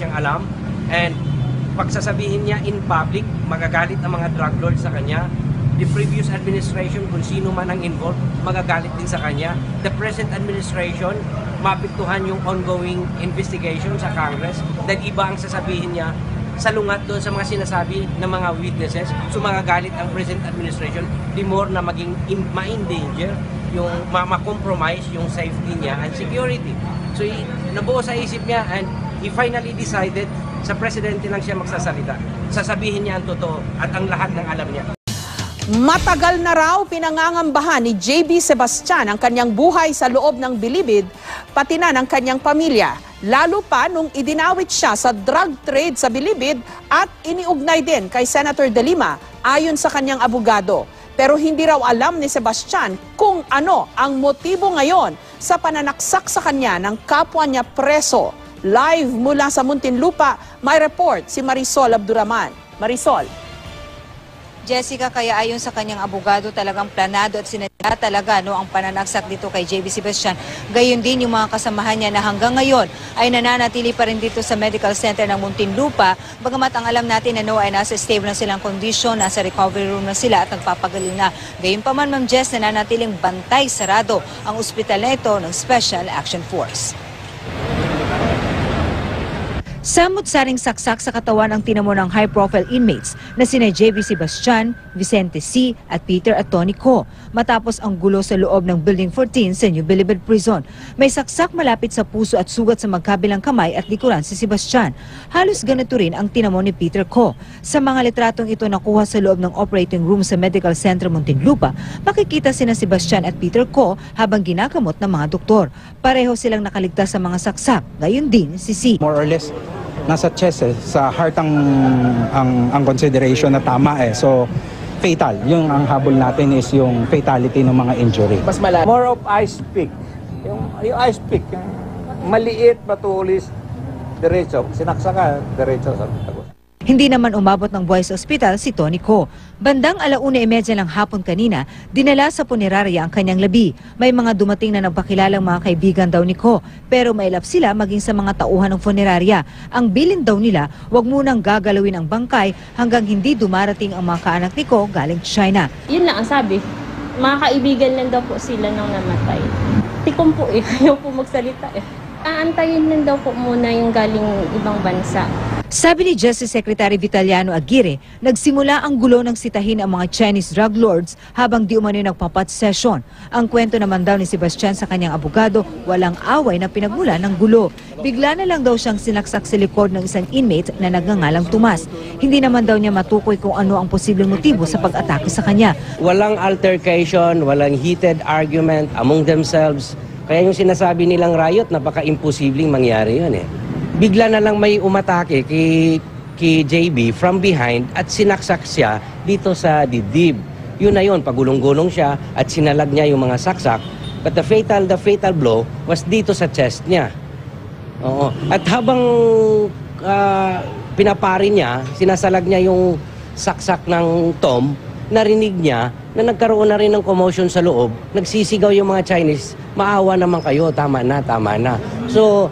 siyang alam. And pagsasabihin niya in public, magagalit ang mga drug lords sa kanya. The previous administration, kung sino man ang involved, magagalit din sa kanya. The present administration, mapiktuhan yung ongoing investigation sa Congress dahil iba ang sasabihin niya salungat doon sa mga sinasabi ng mga witnesses. So magagalit ang present administration, the more na maging ma-endanger yung ma-compromise yung safety niya and security. So nabuo sa isip niya and he finally decided sa presidente lang siya magsasalita. Sasabihin niya ang totoo at ang lahat ng alam niya. Matagal na raw pinangangambahan ni JB Sebastian ang kanyang buhay sa loob ng bilibid, pati na ng kanyang pamilya. Lalo pa nung idinawit siya sa drug trade sa bilibid at iniugnay din kay Senator De Lima ayon sa kanyang abogado. Pero hindi raw alam ni Sebastian kung ano ang motibo ngayon sa pananaksak sa kanya ng kapwa niya preso. Live mula sa Muntinlupa, may report si Marisol Abduraman. Marisol. Jessica, kaya ayon sa kanyang abogado, talagang planado at sinadya talaga ang pananaksak dito kay JB Sebastian. Gayon din yung mga kasamahan niya na hanggang ngayon ay nananatili pa rin dito sa Medical Center ng Muntinlupa. Bagamat ang alam natin na ay nasa stable na silang kondisyon, nasa recovery room na sila at nagpapagaling na. Gayunpaman, Ma'am Jess, nananatiling bantay sarado ang ospital na ito ng Special Action Force. Samot-saring saksak sa katawan ang tinamo ng high-profile inmates na sina JB Sebastian, Vicente C. at Peter at Tony Co. matapos ang gulo sa loob ng Building 14 sa New Bilibid Prison. May saksak malapit sa puso at sugat sa magkabilang kamay at likuran si Sebastian. Halos ganito rin ang tinamo ni Peter Co. Sa mga litratong ito nakuha sa loob ng operating room sa Medical Center Muntinlupa, makikita sina Sebastian at Peter Co. habang ginagamot ng mga doktor. Pareho silang nakaligtas sa mga saksak, gayon din si C. More or less nasa chest sa heart ang consideration na tama So fatal. Yung ang habol natin is yung fatality ng mga injury. Mas malaki. More of ice pick. Yung ice pick, yung maliit, matulis, diretso. Sinaksakan, diretso sa tagos. Hindi naman umabot ng buhay sa ospital si Tony Co. Bandang 1:30 ng hapon kanina, dinala sa punerarya ang kanyang labi. May mga dumating na nagpakilalang mga kaibigan daw ni Co. Pero mailap sila maging sa mga tauhan ng punerarya. Ang bilin daw nila, wag munang gagalawin ang bangkay hanggang hindi dumarating ang mga kaanak ni Co galing China. Yun lang ang sabi. Mga kaibigan lang daw po sila nang namatay. Tikom po ayaw po magsalita Aantayin lang daw po muna yung galing ibang bansa. Sabi ni Justice Secretary Vitaliano Aguirre, nagsimula ang gulo ng sitahin ang mga Chinese drug lords habang di umano nagpapat session. Ang kwento naman daw ni Sebastian sa kanyang abogado, walang away na pinagmula ng gulo. Bigla na lang daw siyang sinaksak sa likod ng isang inmate na nagngangalang Tomas. Hindi naman daw niya matukoy kung ano ang posibleng motibo sa pag-atake sa kanya. Walang altercation, walang heated argument among themselves. Kaya yung sinasabi nilang riot, napaka-imposibleng mangyari yun Bigla na lang may umatake kay JB from behind at sinaksak siya dito sa dibdib. Yun na yun, pagulong-gulong siya at sinalag niya yung mga saksak. But the fatal blow was dito sa chest niya. Oo. At habang pinapari niya, sinasalag niya yung saksak ng Tom, narinig niya na nagkaroon na rin ng commotion sa loob. Nagsisigaw yung mga Chinese, maawa naman kayo, tama na, tama na. So,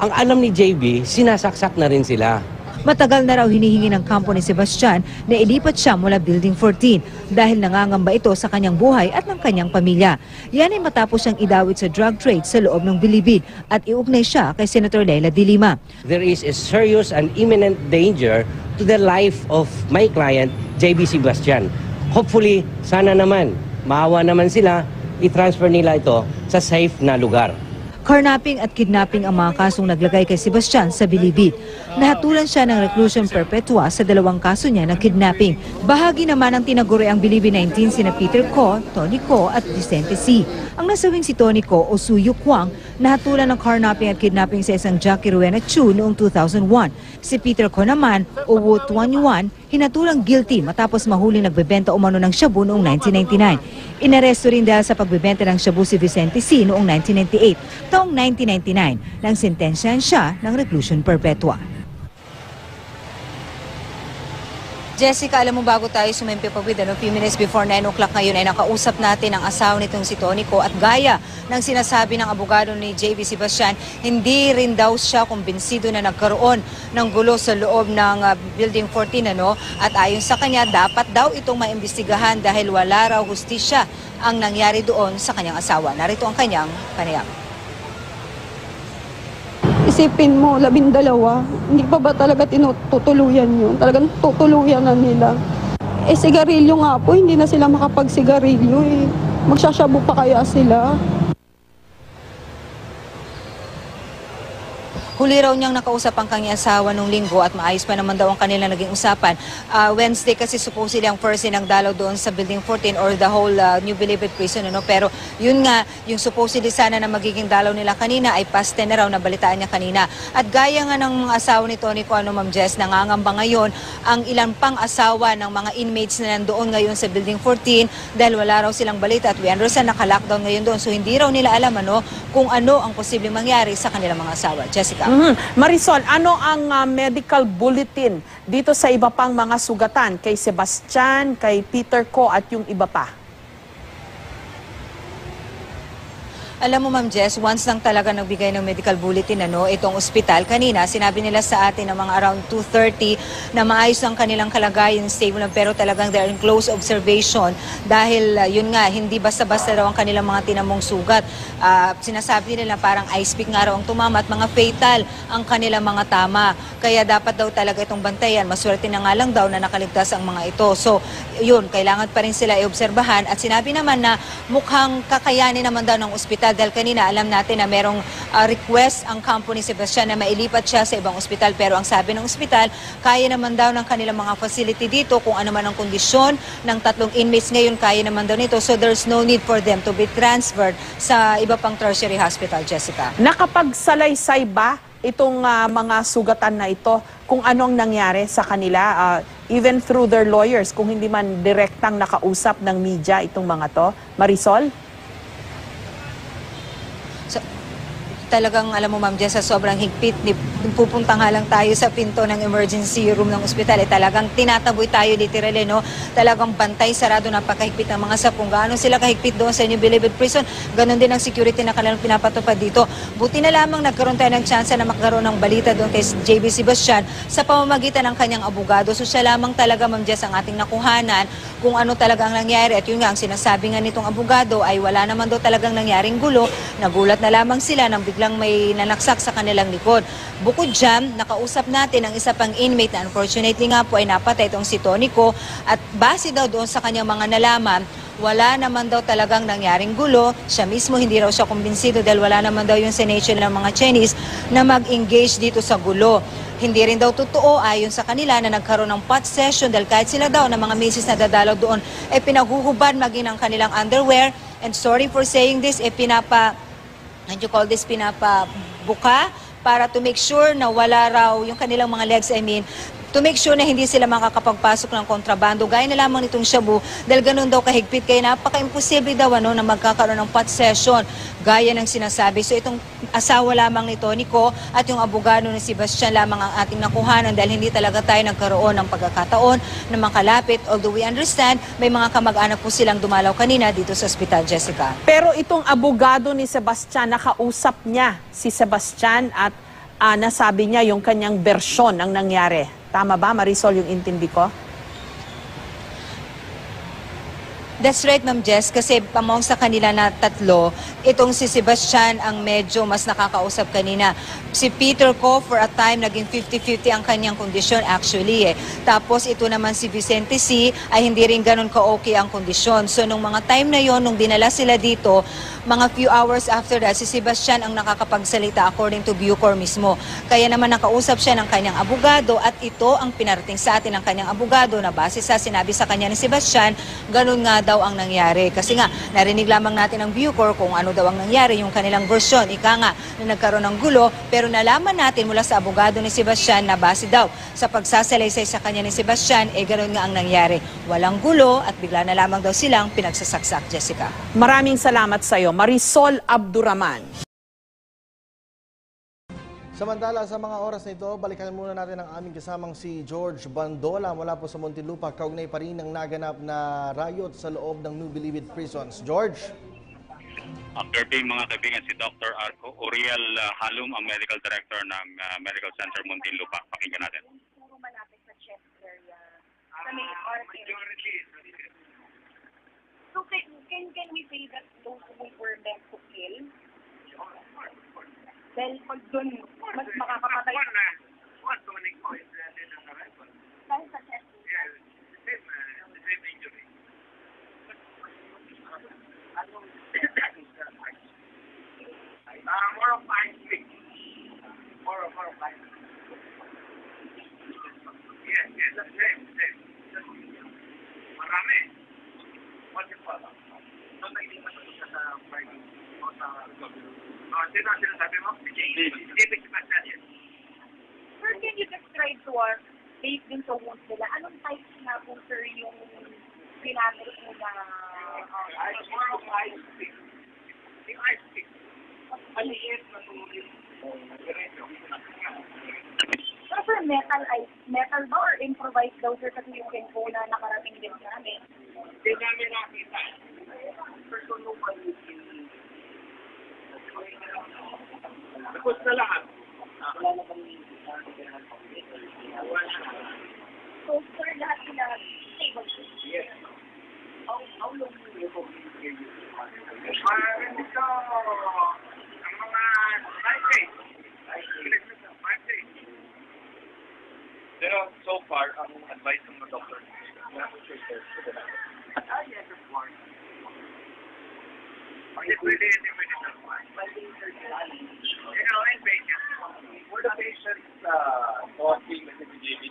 ang alam ni JB, sinasaksak na rin sila. Matagal na raw hinihingi ng kampo ni Sebastian na ilipat siya mula Building 14 dahil nangangamba ito sa kanyang buhay at ng kanyang pamilya. Yan ay matapos siyang idawit sa drug trade sa loob ng bilibid at iugnay siya kay Senator Leila De Lima. There is a serious and imminent danger to the life of my client, JB Sebastian. Hopefully, sana naman, maawa naman sila, i-transfer nila ito sa safe na lugar. Carnapping at kidnapping ang mga kasong naglagay kay Sebastian sa bilibid. Nahatulan siya ng reclusion perpetua sa 2 kaso niya ng kidnapping. Bahagi naman ng tinaguri ang bilibid 19 sina Peter Co, Tony Co at Vicente C. Ang nasawing si Tony Co o Suyu Kwang, nahatulan ng carnapping at kidnapping sa isang Jackie Rowena Chu noong 2001. Si Peter Co naman o Wu Tuanyuan, hinatulang guilty matapos mahuling nagbebenta umano ng shabu noong 1999. Inaresto rin dahil sa pagbebenta ng shabu si Vicente C noong 1998. Taong 1999, nang sentensyahan siya ng reclusion perpetua. Jessica, alam mo bago tayo sumempe pa with, a few minutes before 9 o'clock ngayon ay nakausap natin ang asawa nitong si Tonico at gaya ng sinasabi ng abogado ni JB Sebastian, hindi rin daw siya kumbinsido na nagkaroon ng gulo sa loob ng Building 14 at ayon sa kanya dapat daw itong maimbestigahan dahil wala raw hustisya ang nangyari doon sa kanyang asawa. Narito ang kanyang panayam. Isipin mo, 12, hindi pa ba talaga tinutuluyan yun? Talagang tutuluyan na nila. Sigarilyo nga po, hindi na sila makapagsigarilyo eh. Magsasyabu pa kaya sila? Huli raw niyang nakausap ang kanyang asawa nung linggo at maayos pa naman daw ang kanilang naging usapan. Wednesday kasi supposedly ang first day ng dalaw doon sa Building 14 or the whole New Bilibid prison. Pero yun nga, yung supposedly sana na magiging dalaw nila kanina ay past 10 na raw, nabalitaan niya kanina. At gaya nga ng mga asawa ni Tonico, Ma'am Jess, nangangamba ngayon ang ilang pang asawa ng mga inmates na nandoon ngayon sa Building 14 dahil wala raw silang balita at we understand naka-lockdown ngayon doon. So hindi raw nila alam kung ano ang posibleng mangyari sa kanilang mga asawa. Jessica. Marisol, ano ang medical bulletin dito sa iba pang mga sugatan kay Sebastian, kay Peter Ko at yung iba pa? Alam mo, Ma'am Jess, once lang talaga nagbigay ng medical bulletin itong ospital. Kanina, sinabi nila sa atin na mga around 2:30 na maayos ang kanilang kalagayan, stable lang, pero talagang they're in close observation dahil yun nga, hindi basta-basta raw ang kanilang mga tinamong sugat. Sinasabi nila parang ice pick nga raw ang tumama at mga fatal ang kanilang mga tama. Kaya dapat daw talaga itong bantayan. Maswerte na nga lang daw na nakaligtas ang mga ito. So, yun, kailangan pa rin sila i-obserbahan. At sinabi naman na mukhang kakayanin naman daw ng ospital dahil kanina alam natin na merong request ang kampo ni Sebastian na mailipat siya sa ibang ospital, pero ang sabi ng ospital, kaya naman daw ng kanilang mga facility dito kung ano man ang kondisyon ng 3 inmates ngayon, kaya naman daw nito, so there's no need for them to be transferred sa iba pang tertiary hospital. Jessica. Nakapagsalaysay ba itong mga sugatan na ito kung anong nangyari sa kanila, even through their lawyers, kung hindi man direktang nakausap ng media itong mga to? Marisol? Talagang, alam mo, Ma'am Jess, sa sobrang higpit, pupunta nga lang tayo sa pinto ng emergency room ng ospital. Talagang tinataboy tayo literally, Talagang bantay, sarado, napakahigpit ng mga sapong. Gaano sila kahigpit doon sa New Bilibid Prison, ganon din ang security na kanilang pinapatupad dito. Buti na lamang nagkaroon tayo ng chance na magkaroon ng balita doon kay JB Sebastian sa pamamagitan ng kanyang abogado. So siya lamang talaga, Ma'am Jess, ang ating nakuhanan kung ano talagang nangyari. At yun nga, ang sinasabi nga nitong abogado ay wala naman daw talagang nangyaring gulo. Nagulat na lamang sila nang biglang may nanaksak sa kanilang likod. Bukod dyan, nakausap natin ang isa pang inmate na unfortunately nga po ay napatay itong si Tonico at base daw doon sa kanyang mga nalaman, wala naman daw talagang nangyaring gulo. Siya mismo hindi raw siya kumbinsido dahil wala naman daw yung sination ng mga Chinese na mag-engage dito sa gulo. Hindi rin daw totoo ayon sa kanila na nagkaroon ng pot session dahil kahit sila daw na mga misis na dadalaw doon ay pinaghuhubad maging ang kanilang underwear. And sorry for saying this, pinapabuka para to make sure na wala raw yung kanilang mga legs, to make sure na hindi sila makakapagpasok ng kontrabando. Gaya na lamang nitong shabu dahil ganun daw kahigpit, kaya napaka-imposible daw na magkakaroon ng pot session gaya ng sinasabi. So itong asawa lamang ni Tonico at yung abogado ni Sebastian lamang ang ating nakuhanan dahil hindi talaga tayo nagkaroon ng pagkakataon na makalapit. Although we understand, may mga kamag-anak po silang dumalaw kanina dito sa ospital, Jessica. Pero itong abogado ni Sebastian, nakausap niya si Sebastian at nasabi niya yung kanyang bersyon ng nangyari. Tama ba, Marisol, yung intindi ko? That's right, Ma'am Jess, kasi among sa kanila na 3, itong si Sebastian ang medyo mas nakakausap kanina. Si Peter Ko, for a time, naging 50-50 ang kanyang kondisyon actually. Tapos ito naman si Vicente C, ay hindi rin ganun ka-okay ang kondisyon. So nung mga time na yon, nung dinala sila dito, mga few hours after that, si Sebastian ang nakakapagsalita according to Bucor mismo. Kaya naman nakausap siya ng kanyang abogado at ito ang pinarating sa atin ng kanyang abogado na base sa sinabi sa kanya ni Sebastian, ganun nga daw ang nangyari. Kasi nga, narinig lamang natin ng Bucor kung ano daw ang nangyari, yung kanilang version. Ika nga, na nagkaroon ng gulo, pero nalaman natin mula sa abogado ni Sebastian na base daw sa pagsasalaysay sa kanya ni Sebastian, ganun nga ang nangyari. Walang gulo at bigla na lamang daw silang pinagsasaksak, Jessica. Maraming salamat sa iyo, Marisol Abduraman. Samantala, sa mga oras na ito, balikan muna natin ang aming kasamang si George Bandola mula po sa Muntinlupa. Kaugnay pa rin ang naganap na riot sa loob ng New Bilibid Prisons. George? After being mga kaibigan, si Dr. Uriel Halum, ang Medical Director ng Medical Center Muntinlupa. Pakinggan natin. Malapit sa chest area. Sa may so can we say that those who were meant to kill? Dahil pag doon, mas makakapatay. One turning point din ang arrival. Dahil sa chest? Yeah, the same injury. More of ice pick. More of ice. Yes, the same. Marami. What is pa? So, naging matutunan sa parking o sa sinasabi mo? Sir, can you describe to us, based din sa wounds nila, anong type na po, sir, yung pinamit mo na more of ice pick? Yung ice pick. Maliit na tuloy. Pero sir, metal ba or improvised daw, sir, kasi yung info na nakarating din namin? Hindi namin nakita. Personal quality. Tapos na lahat. Wala na kami. So, sir, lahat sila stable. Yes. How long do you hope to hear you? Dito, ang mga 5 days. 5 days. Pero so far, ang advice ng mga doctor, yes, of course. Were the patients talking with the JB?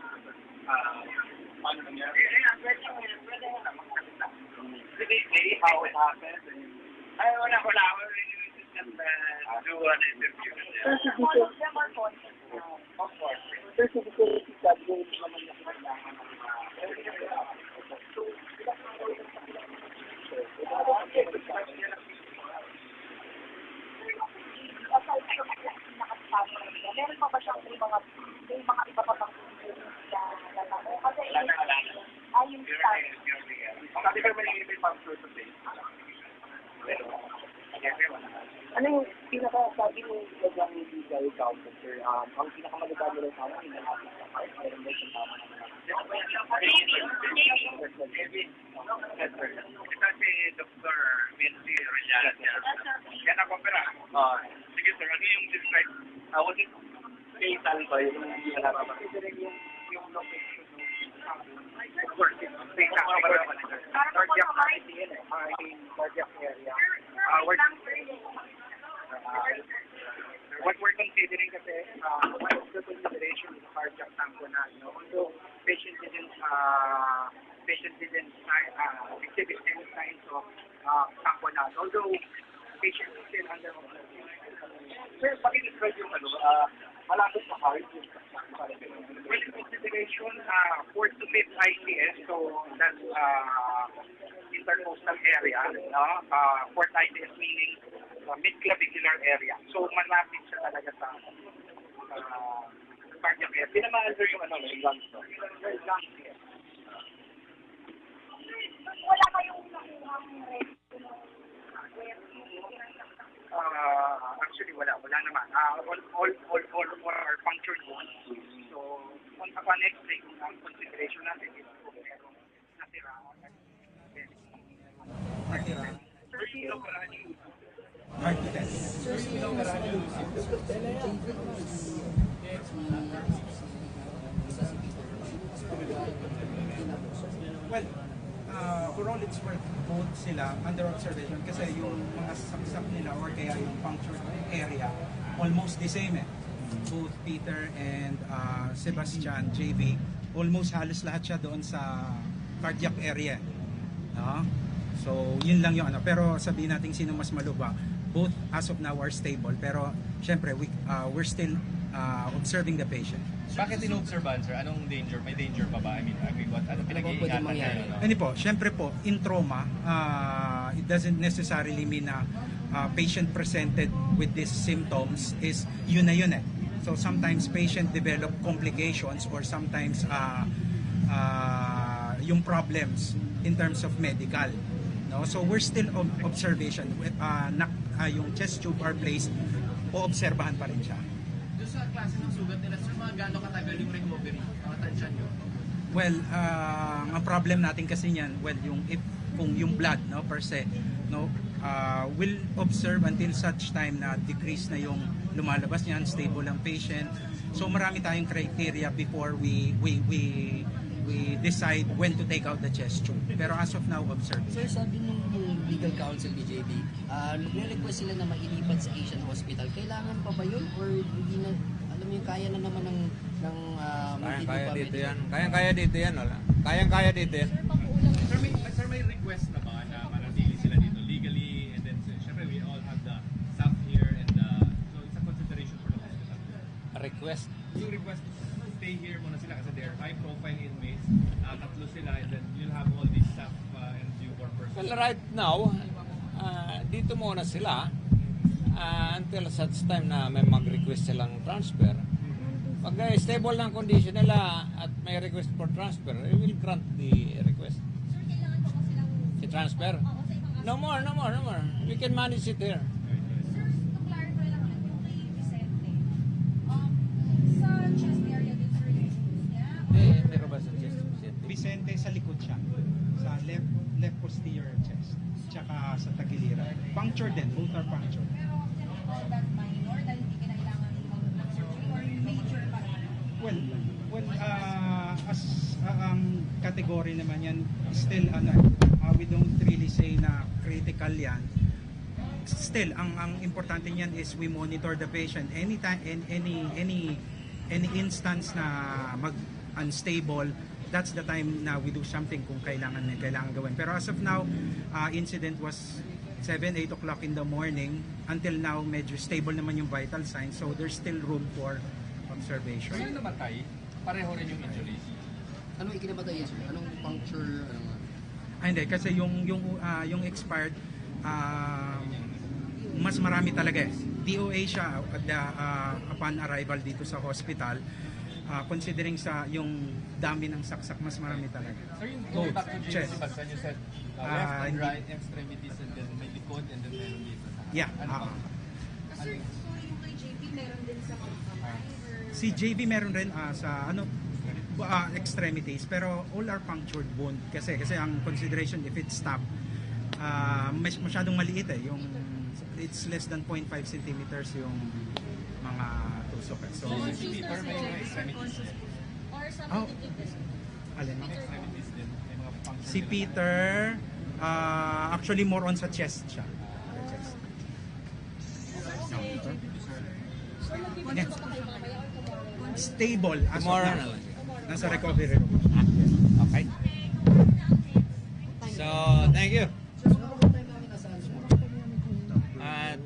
Paano nangyari? Did they say how it happened? Ay, wala. Just do an interview. All of them are conscious now. Of course. There's a facility that goes naman na kailangan ng meron pa ba siyang may mga iba pa bang kasi yung staff. Kasi kami may pang-sure to say. Ano yung pinaka-sabi mo yung legal counsel, sir? Ang pinaka-malagay mo lang sa amin, hinahapit sa part, meron ba yung tama naman? Ito si Dr. Vinci Rillana. Yan ako, pera. Sige, sir, ano yung describe? Was it fatal ba yung hindi na nararamdaman? Yung location of course, it's fatal. Cardiac area. What we're considering kasi, one of the consideration is cardiac tamponade. Although patient didn't exhibit any signs of tamponade. Although patient is still under observation. Sir, bakit describe yung malapit sa heart? Well, in consideration, 4th to 5th ICS, so that's intercostal area. 4th ICS meaning mid-clavicular area. So, malapit siya talaga sa cardiac area. Tinamaan sir yung lungs. Well, lungs, yes. Wala kayong actually, wala naman. All are punctured wounds. So, upon X-ray, ang consideration natin is kung merong natira. Well, for all it's worth, both sila under observation kasi yung mga saksak nila or kaya yung punctured area, almost the same Both Peter and Sebastian, JV, almost halos lahat siya doon sa cardiac area. No? So, yun lang yung Pero sabihin natin sino mas maluba. Both as of now are stable. Pero, syempre, we're still observing the patient. Bakit ino-observan, sir? Anong danger? May danger pa ba? I mean, what? Ano pinag-iingatan niya? Ano po, syempre po, in trauma, it doesn't necessarily mean na patient presented with these symptoms is yun na yun So sometimes patient develop complications or sometimes yung problems in terms of medical. No? So we're still observation. Yung chest tube are placed, oobserbahan pa rin siya. Doon sa klase ng sugat nila, sir, mga gaano katagal yung recovery? Mga tansya nyo? Well, ang problem natin kasi niyan, kung yung blood, no, per se, no, will observe until such time na decrease na yung lumalabas niyan, stable ang patient. So marami tayong criteria before we decide when to take out the chest tube. Pero as of now, observe. Sir, sabi nung legal counsel ni JB, nagre-request sila na mailipat sa Asian Hospital. Kailangan pa ba yun? Or hindi na, alam mo yung kaya na naman ng Kayang-kaya dito yan. Kayang-kaya dito yan. Wala. Kayang-kaya dito yan. Sir, may request na ba na manatili sila dito legally? And then, syempre, we all have the staff here and so it's a consideration for the hospital. A request. Yung request to stay here muna sila kasi they're high-profile inmates. Tatlo sila and then you'll have all these staff and newborn persons. Well, right now, dito muna sila until such time na may mag-request silang transfer. Pag stable ng condition nila at may request for transfer, we will grant the request. Sir, kailangan pa ba silang I-transfer? No more. We can manage it here. Sir, to clarify lang ulit yung kay Vicente. Sa chest area din, sir, yung niya? Meron ba sa chest? Vicente, sa likod siya. Sa left posterior chest. Tsaka sa tagiliran. Punctured din. Both are punctured. Pero can we call that minor dahil hindi kinailangan mag-surgery or major pa rin? Well, as ang category naman yan, still we don't really say na critical yan. Still, ang importante niyan is we monitor the patient anytime, any instance na unstable. That's the time na we do something kung kailangan gawin. Pero as of now, incident was 7-8 o'clock in the morning. Until now, medyo stable naman yung vital signs. So there's still room for observation. So yung namatay, pareho rin yung injuries. Anong ikinamatay yan, sir? Anong puncture? Hindi, kasi yung expired, mas marami talaga eh. DOA siya upon arrival dito sa hospital. Considering sa yung dami ng saksak, mas marami talaga. Sir, yung going back to chest. Sebastian, you said left and right extremities and then may likod and then meron dito. Yeah. Sir, so yung kay JP meron din sa kamay? Si JB meron rin sa extremities, pero all are punctured wound kasi ang consideration if it's stopped, masyadong maliit eh, yung it's less than 0.5 centimeters yung mga tusok eh. So si Peter may mga extremities din. Or something like this? Alin? Extremities din. May mga puncture Si din. Peter actually more on sa chest siya. Stable as Tomorrow of now. na lang. Nasa recovery room. Okay. So, thank you.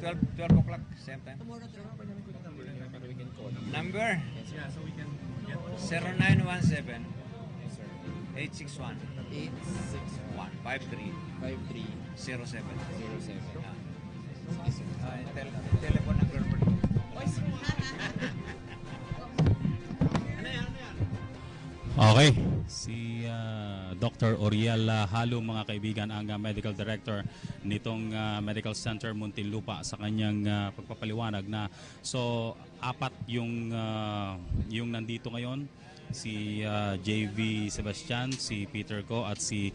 12 o'clock, same time. Number? Yeah, so we can get 0917 861 53 07. Telephone ng girlfriend. Okay, si Dr. Oriel Halum, mga kaibigan, ang medical director nitong Medical Center Muntinlupa sa kanyang pagpapaliwanag na so apat yung nandito ngayon, si JV Sebastian, si Peter Ko at si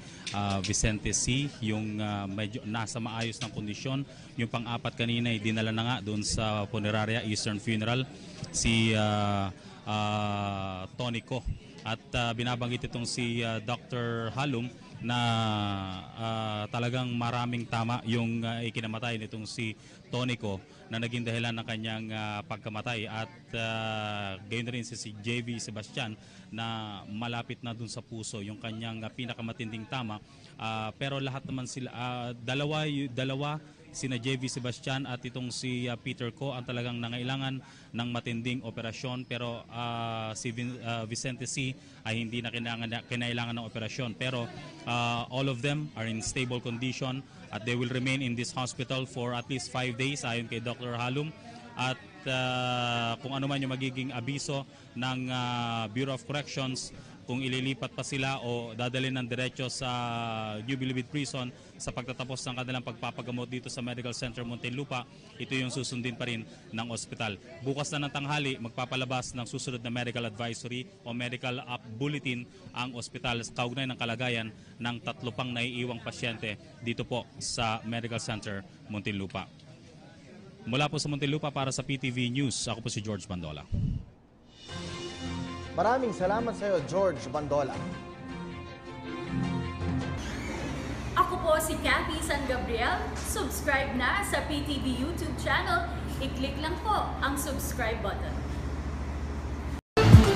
Vicente C, yung medyo nasa maayos ng kondisyon. Yung pang-apat kanina ay dinala na nga doon sa Funeraria Eastern Funeral, si Tony Ko. At binabanggit itong si Dr. Halum na talagang maraming tama yung ikinamatay nitong si Tony Ko na naging dahilan ng kanyang pagkamatay, at gayon rin si JV Sebastian na malapit na dun sa puso yung kanyang pinakamatinding tama, pero lahat naman sila dalawa sina JV Sebastian at itong si Peter Ko ang talagang nangailangan ng matinding operasyon, pero si Vicente C ay hindi na kinailangan ng operasyon, pero all of them are in stable condition at they will remain in this hospital for at least 5 days ayon kay Dr. Halum. At kung ano man yung magiging abiso ng Bureau of Corrections, kung ililipat pa sila o dadalhin ng diretso sa New Bilibid Prison sa pagtatapos ng kanilang pagpapagamot dito sa Medical Center Muntinlupa, ito yung susundin pa rin ng ospital. Bukas na ng tanghali, magpapalabas ng susunod na medical advisory o medical bulletin ang ospital kaugnay ng kalagayan ng 3 pang naiiwang pasyente dito po sa Medical Center Muntinlupa. Mula po sa Muntinlupa para sa PTV News, ako po si George Bandola. Maraming salamat sa iyo, George Bandola. Ako po si Cathy San Gabriel. Subscribe na sa PTV YouTube channel. I-click lang po ang subscribe button.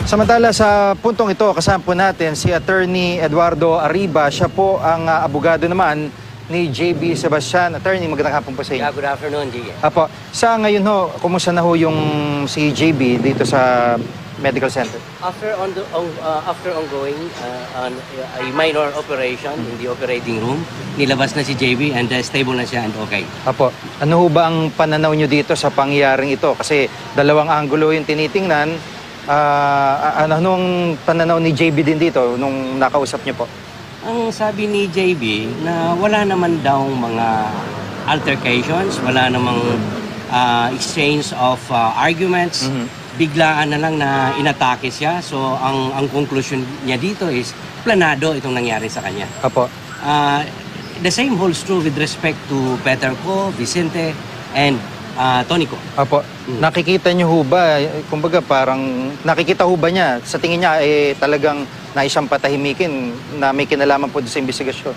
Samantala sa puntong ito, kasama po natin si Attorney Eduardo Arriba. Siya po ang abogado naman ni JB Sebastian. Attorney, magandang hapon po sa inyo. Good afternoon, G. Apo, sa ngayon ho, kumusta na ho yung si JB dito sa Medical Center? After ongoing a minor operation in the operating room, nilabas na si JB and stable na siya and okay. Apo, ano ho ba ang pananaw nyo dito sa pangyayaring ito? Kasi dalawang anggulo yung tinitingnan. Anong pananaw ni JB din dito nung nakausap nyo po? Ang sabi ni JB na wala naman daw mga altercations, wala namang exchange of arguments. Biglaan na lang na inatake siya. So ang conclusion niya dito is planado itong nangyari sa kanya. Apo. The same holds true with respect to Peter Ko, Vicente, and Tony Ko. Apo. Nakikita niyo ho ba, kumbaga parang nakikita ho ba niya, sa tingin niya talagang naisang patahimikin na may kinalaman po sa investigasyon?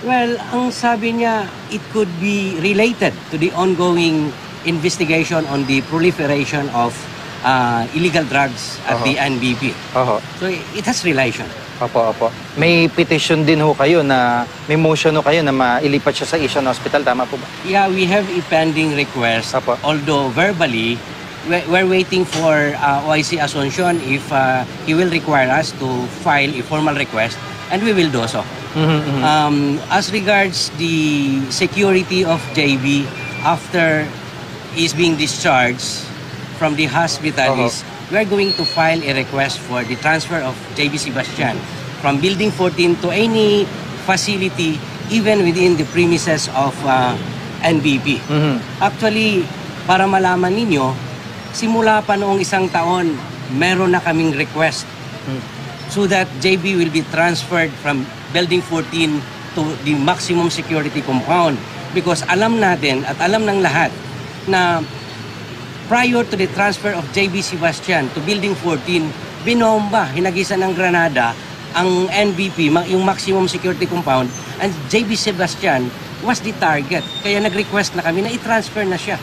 Well, ang sabi niya, it could be related to the ongoing investigation on the proliferation of illegal drugs at the NBP. So it has relation. Opo. May petition din ho kayo na, may motion ho kayo na mailipat siya sa Asian Hospital, tama po ba? Yeah, we have a pending request. Although verbally, we're waiting for OIC Asuncion if he will require us to file a formal request, and we will do so. As regards the security of JB after he's being discharged from the hospital, we are going to file a request for the transfer of JB Sebastian from Building 14 to any facility even within the premises of NBP. Actually, para malaman ninyo, simula pa noong 1 taon, meron na kaming request so that JB will be transferred from Building 14 to the maximum security compound. Because alam natin at alam ng lahat na prior to the transfer of JB Sebastian to Building 14, binomba, hinagisan ng granada ang NBP, yung maximum security compound, and JB Sebastian was the target. Kaya nag-request na kami na i-transfer na siya.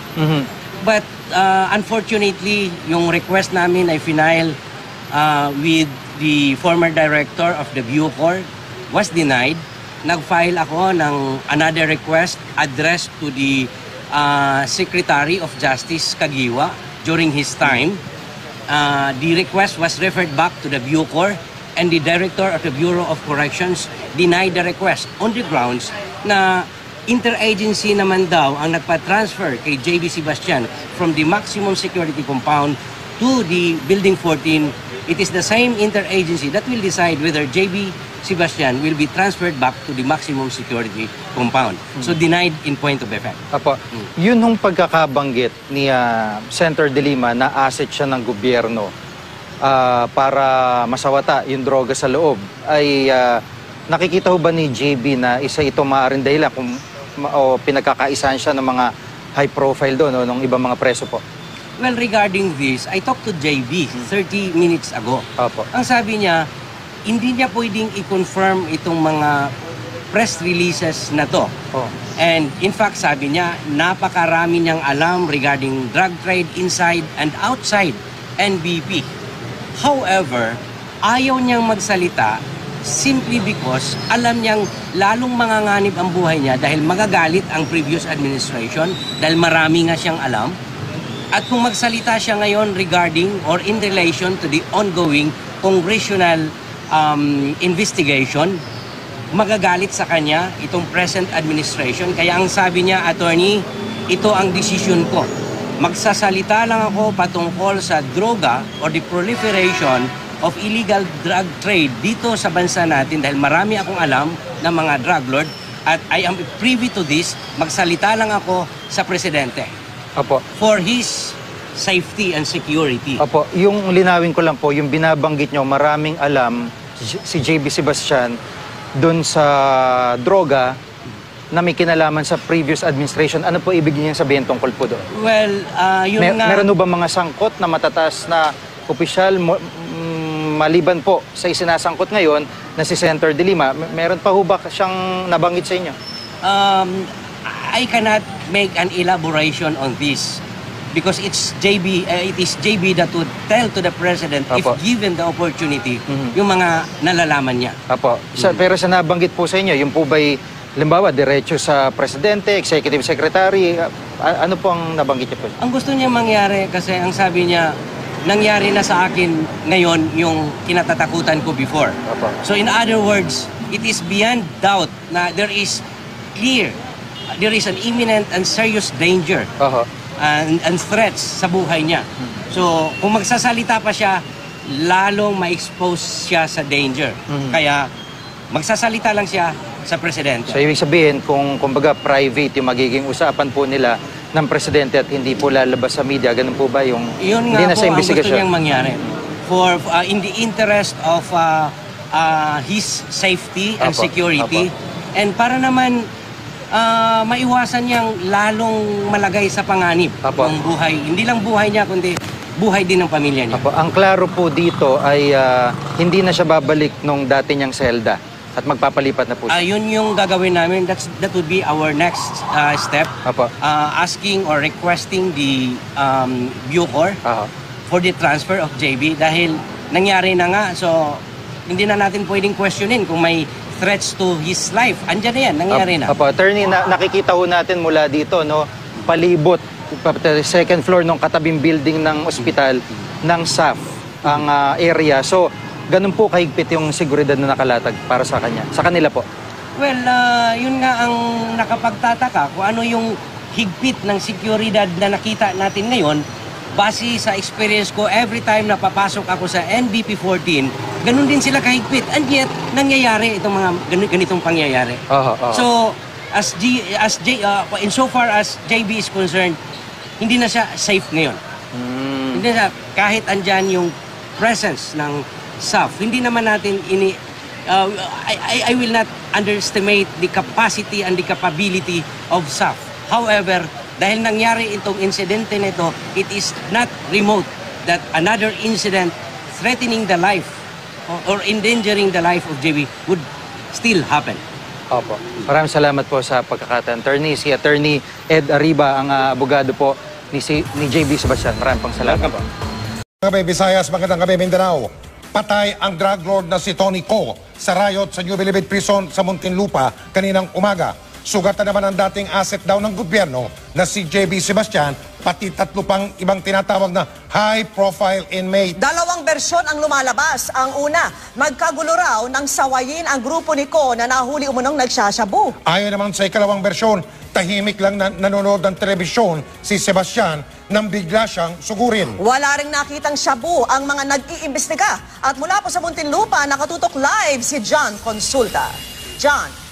But unfortunately, yung request namin ay final with the former director of the Bucor was denied. Nag-file ako ng another request addressed to the Secretary of Justice Kagiwa during his time. The request was referred back to the Bucor, and the Director of the Bureau of Corrections denied the request on the grounds na interagency naman daw ang nagpa-transfer kay JB Sebastian from the maximum security compound to the Building 14. It is the same interagency that will decide whether JB Sebastian will be transferred back to the maximum security compound. So denied in point of effect. Apo, yun hong pagkakabanggit ni Senator De Lima na asset siya ng gobyerno para masawata yung droga sa loob, ay nakikita ho ba ni JB na isa ito maaaring dahilan kung pinagkakaisahan siya ng mga high profile doon o ng ibang mga preso po? Well, regarding this, I talked to JB 30 minutes ago. Apo. Ang sabi niya, hindi niya pwedeng i-confirm itong mga press releases na to. And in fact, sabi niya, napakarami niyang alam regarding drug trade inside and outside NBP. However, ayaw niyang magsalita simply because alam niyang lalong manganganib ang buhay niya dahil magagalit ang previous administration dahil marami nga siyang alam. At kung magsalita siya ngayon regarding or in relation to the ongoing congressional investigation, magagalit sa kanya itong present administration. Kaya ang sabi niya, attorney, ito ang decision ko. Magsasalita lang ako patungkol sa droga or the proliferation of illegal drug trade dito sa bansa natin dahil marami akong alam ng mga drug lord at I am privy to this. Magsalita lang ako sa presidente. Opo. For his safety and security. Opo, yung linawin ko lang po, yung binabanggit nyo, maraming alam si JB Sebastian doon sa droga na may kinalaman sa previous administration. Ano po ibig niya sabihin tungkol po doon? Well, yun nga... Meron ba mga sangkot na matataas na opisyal maliban po sa isinasangkot ngayon na si Senator De Lima? Meron pa ho ba siyang nabanggit sa inyo? I cannot make an elaboration on this because it is JB that would tell to the President Apo. if given the opportunity yung mga nalalaman niya. Apo. Pero sa nabanggit po sa inyo, yung po ba'y halimbawa, diretso sa Presidente, Executive Secretary, ano po ang nabanggit niyo po? Ang gusto niya mangyari kasi ang sabi niya, nangyari na sa akin ngayon yung kinatatakutan ko before. Apo. So in other words, it is beyond doubt na there is an imminent and serious danger and threats sa buhay niya. So kung magsasalita pa siya, lalong ma-expose siya sa danger. Kaya magsasalita lang siya sa presidente. So ibig sabihin, kung kumbaga private yung magiging usapan po nila ng presidente at hindi po lalabas sa media, ganun po ba yung yun hindi nga na sa po ang gusto investigasyon? niyang mangyari. For in the interest of his safety and Apo. security Apo. and para naman maiwasan niyang lalong malagay sa panganib Apo. ng buhay. Hindi lang buhay niya kundi buhay din ng pamilya niya. Apo. Ang klaro po dito ay hindi na siya babalik nung dati niyang selda at magpapalipat na po siya. Yun yung gagawin namin. That would be our next step. Apo. Asking or requesting the Bucor for the transfer of JB dahil nangyari na nga. So, hindi na natin pwedeng questionin kung may threats to his life. Andiyan na yan. Nangyari na. Apo. Attorney, nakikita ho natin mula dito, no, palibot, second floor ng katabing building ng ospital ng SAF ang area. So, ganun po kahigpit yung seguridad na nakalatag para sa kanya, sa kanila po? Well, yun nga ang nakapagtataka kung ano yung higpit ng seguridad na nakita natin ngayon. Base sa experience ko, every time na papasok ako sa NBP 14, ganun din sila kahigpit. And yet, nangyayari itong mga ganitong pangyayari. So, insofar as JB is concerned, hindi na siya safe ngayon. Hindi na, kahit andyan yung presence ng SAF, hindi naman natin I will not underestimate the capacity and the capability of SAF. However, dahil nangyari itong insidente nito, it is not remote that another incident threatening the life or endangering the life of JB would still happen. Opo. Maraming salamat po sa pagkakataon. Si Attorney Ed Arriba, ang abogado po ni JB Sebastian. Maraming pang salamat po. Magandang gabi, Visayas. Magandang gabi, Mindanao. Patay ang drug lord na si Tony Co sa riot sa New Bilibid Prison sa Muntinlupa kaninang umaga. Sugatan naman ang dating asset daw ng gobyerno na si JB Sebastian, pati 3 pang ibang tinatawag na high-profile inmate. Dalawang bersyon ang lumalabas. Ang una, magkagulo raw nang sawayin ang grupo ni Co na nahuli umunong nagsasyabu. Ayon naman sa ikalawang bersyon, tahimik lang nanonood ng telebisyon si Sebastian nang bigla siyang sugurin. Wala ring nakitang syabu ang mga nag-iimbestiga. At mula po sa Muntinlupa, nakatutok live si John Consulta. John.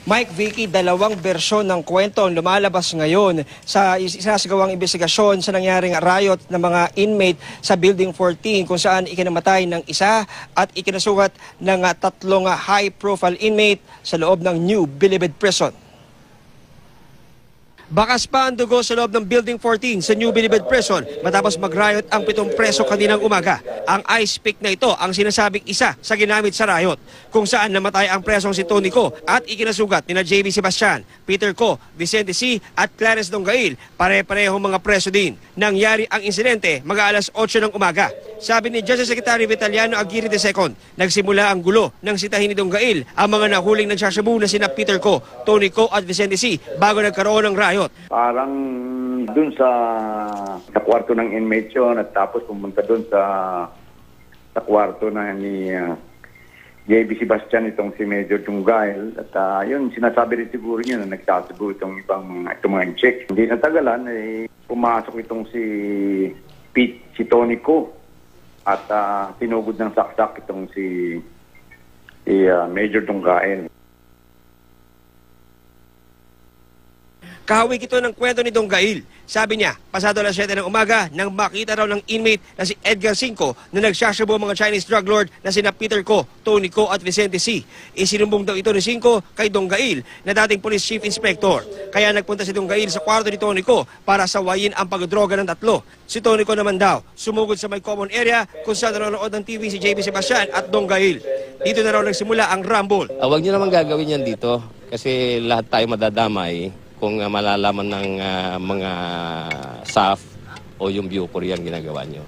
Mike, Vicky, dalawang bersyon ng kwento ang lumalabas ngayon sa isinasagawang investigasyon sa nangyaring riot ng mga inmate sa Building 14 kung saan ikinamatay ng isa at ikinasugat ng 3 high-profile inmate sa loob ng New Bilibid Prison. Bakas pa ang dugo sa loob ng Building 14 sa New Bilibid Prison matapos mag-riot ang 7 preso kaninang umaga. Ang ice pick na ito ang sinasabing isa sa ginamit sa riot kung saan namatay ang presong si Tony Co at ikinasugat ni JB Sebastian, Peter Co, Vicente C at Clarence Donggail. Pare-parehong mga preso din. Nangyari ang insidente mag-aalas 8 ng umaga. Sabi ni Justice Secretary Vitaliano Aguirre II, nagsimula ang gulo nang sitahin ni Donggail ang mga nahuling nagsasyabu na sina Peter Co, Tony Co at Vicente C bago nagkaroon ng riot. Parang dun sa kwarto ng inmate yun at tapos pumunta dun sa kwarto na ni JB Sebastian, itong si Major Tunggail. At yun, sinasabi rin siguro niya na nagsasabu itong mga chicks. Hindi na tagalan, pumasok itong si Tony Ko at tinugod ng saksak itong si Major Tunggail. Kahawig ito ng kwento ni Donggail. Sabi niya, pasado alas 7 ng umaga nang makita raw ng inmate na si Edgar Cinco na nagsasabu mga Chinese drug lord na sina Peter Ko, Tony Ko at Vicente C. Isinumbong daw ito ni Cinco kay Donggail na dating police chief inspector. Kaya nagpunta si Donggail sa kwarto ni Tony Ko para sawayin ang pagdroga ng tatlo. Si Tony Ko naman daw sumugod sa may common area kung saan nanonood ng TV si JB Sebastian at Donggail. Dito na raw nagsimula ang rumble. Huwag niyo naman gagawin yan dito kasi lahat tayo madadamay kung malalaman ng mga staff o yung Bucor yan ginagawa nyo.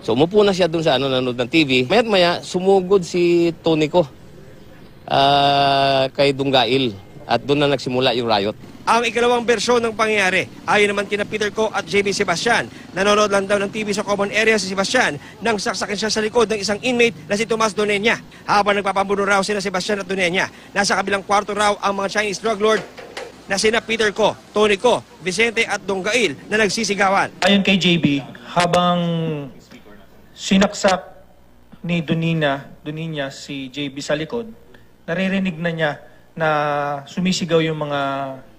So umupo na siya dun sa nanonood ng TV. Maya't maya, sumugod si Tony Ko kay Donggail at doon na nagsimula yung riot. Ang ikalawang bersyon ng pangyayari, ayon naman kina Peter Ko at JB Sebastian, nanonood lang daw ng TV sa common area si Sebastian nang saksakin siya sa likod ng isang inmate na si Tomas Donenya. Habang nagpapambuno raw sina Sebastian at Donenya, nasa kabilang kwarto raw ang mga Chinese drug lord na sina Peter Ko, Tony Ko, Vicente at Donggail na nagsisigawan. Ayon kay JB, habang sinaksak ni Doninya si JB sa likod, naririnig na niya na sumisigaw yung mga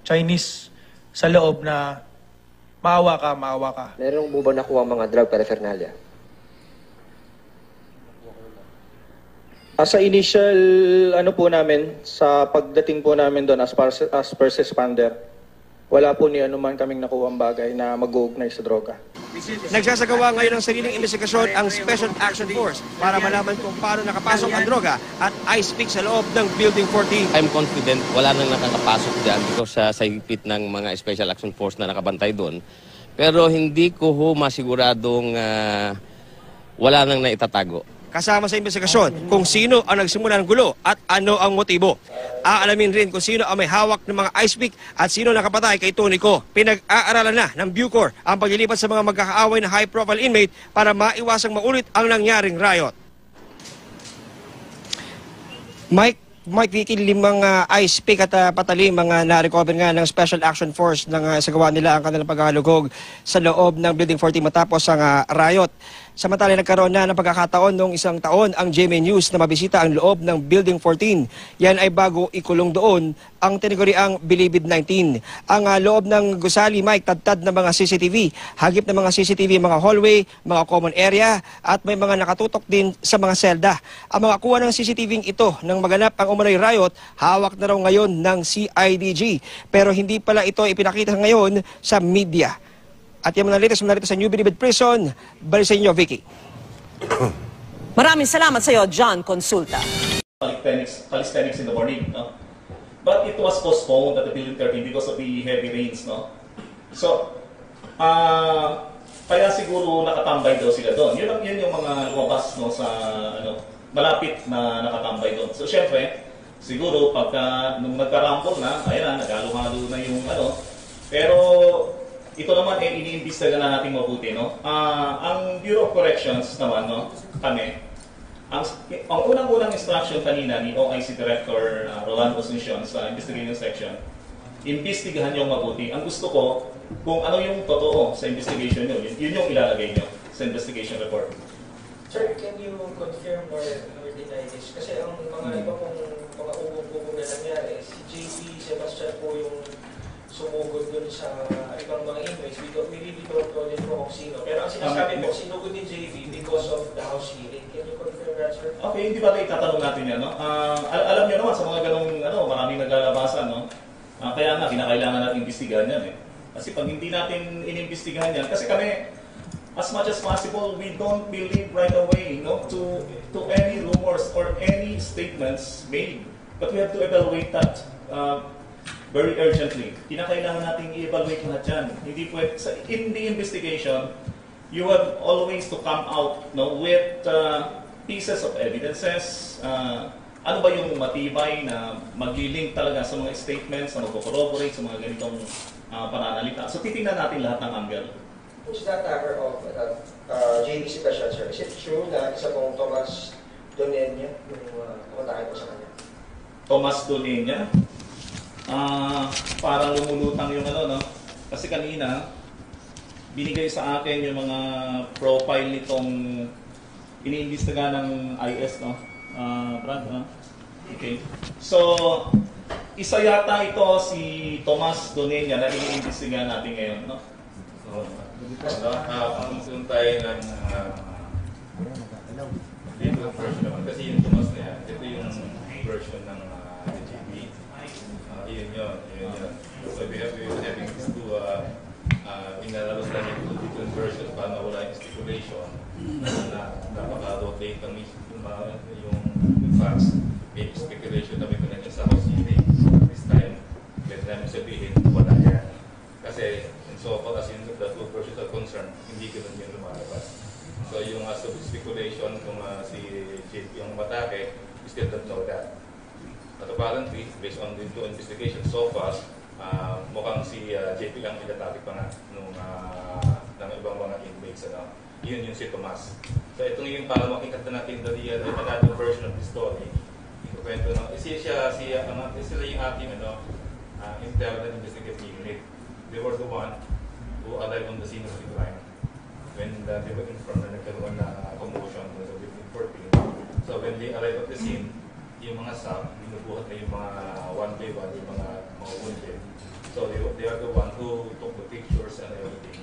Chinese sa loob na maawa ka, maawa ka. Meron mo ba nakuha mga drug paraphernalia? Sa initial po namin, sa pagdating po namin doon as first responder, wala po ni anuman kaming nakuha ang bagay na mag-uugnay sa droga. Nagsasagawa ngayon ng sariling investigasyon ang Special Action Force para malaman kung paano nakapasok ang droga at ice pick sa loob ng Building 14. I'm confident wala nang nakakapasok dyan dito sa higpit ng mga Special Action Force na nakabantay doon. Pero hindi ko masiguradong wala nang naitatago. Kasama sa investigasyon kung sino ang nagsimula ng gulo at ano ang motibo. Aalamin rin kung sino ang may hawak ng mga ice pick at sino nakapatay kay Tony Ko. Pinag-aaralan na ng Bucor ang paglilipat sa mga magkakaaway na high-profile inmate para maiwasang maulit ang nangyaring riot. Mike Vicky, 5 ice pick at patali mga na-recover nga ng Special Action Force nang sagawa nila ang kanilang paghahalugog sa loob ng Building 14 matapos ang riot. Samantala nagkaroon na ng pagkakataon noong isang taon ang GMA News na mabisita ang loob ng Building 14. Yan ay bago ikulong doon ang tinaguriang Bilibid 19. Ang loob ng gusali, Mike, tad-tad ng mga CCTV, hagip ng mga CCTV, mga hallway, mga common area at may mga nakatutok din sa mga selda. Ang mga kuha ng CCTV ito nang maganap ang umano'y riot, hawak na raw ngayon ng CIDG. Pero hindi pala ito ipinakita ngayon sa media. At yung mga narito sa New Bilibid Prison, balik sa inyo, Vicky. Maraming salamat sa iyo, John Consulta. Calisthenics in the morning, no? But it was postponed at the Building 13 because of the heavy rains, no? So, kaya siguro nakatambay daw sila doon. Yun yung mga lumabas, no, sa malapit na nakatambay doon. So, syempre, siguro pagka nung nagka-rumble na, ayan na, nagalo-halo na yung pero ito naman ay iniimbestigahan na natin mabuti, no? Ang Bureau of Corrections naman, no, kami, ang unang-unang instruction kanina ni OIC Director Rolando Asuncion sa Investigating Section, imbestigahan niyo mabuti. Ang gusto ko, kung ano yung totoo sa investigation niyo, yun yung ilalagay niyo sa investigation report. Sir, can you confirm or deny this? Kasi ang mga iba pong mga ubog-ubog na nangyari, si JB Sebastian po yung sumugod dun sa ibang mga inmates. We really don't know din po kung sino. Pero ang sinasabi po, sinugod ni JB because of the house hearing. Can you confirm that, sir? Okay, hindi ba itatanong natin yan, no? Alam niyo naman sa mga ganong, maraming naglalabasan, no? Kaya nga, kinakailangan natin imbestigahan yan, eh. Kasi pag hindi natin inimbestigahan yan, kasi kami, as much as possible, we don't believe right away, no, to any rumors or any statements made. But we have to evaluate that very urgently. Kinakailangan natin i-evaluate lahat yan. Hindi pwede, in the investigation, you have always to come out, no, with pieces of evidences. Ano ba yung matibay na mag-link talaga sa mga statements na mag-corroborate sa mga ganitong pananalita. So titingnan natin lahat ng angle. Who's that cover of JB Sebastian, sir? Is it true na isa pong Tomas Donenia, yung pumatake po sa kanya? Tomas Donenia. Parang lumulutang yung ano, no? Kasi kanina, binigay sa akin yung mga profile nitong iniimbestiga ng IS, no? Brad, okay. So, isa yata ito si Tomas Donenia na iniimbestiga natin ngayon, no? So, kung tayo ng dito version naman, kasi yung Tomas na yan, ito yung version ng JB. Yun yun. So we have having these two inalalos lang yung different versions para mawala yung stipulation na napaka-rotate ang yung facts. May speculation na may pinagin sa house hearing. This time, pwede namin sabihin, wala yan. Kasi, in so far as in the two versions are concerned, hindi ganun yung lumalabas. So yung speculation kung si JP yung matake, we still don't know that. But apparently, based on the investigation so far, mukhang si JP lang pinatake pa nga ng ibang mga inmates. Yun yung si Tomas. So itong yung para makikita natin another version of the story. Ikukwento ng sila yung ating internal investigative unit. They were the one who arrived on the scene of the crime when they were informed na nagkaroon na commotion sa building 14. So when they arrived at the scene, yung mga staff, binubuhat na yung mga one by one, yung mga wounded. So they are the one who took the pictures and everything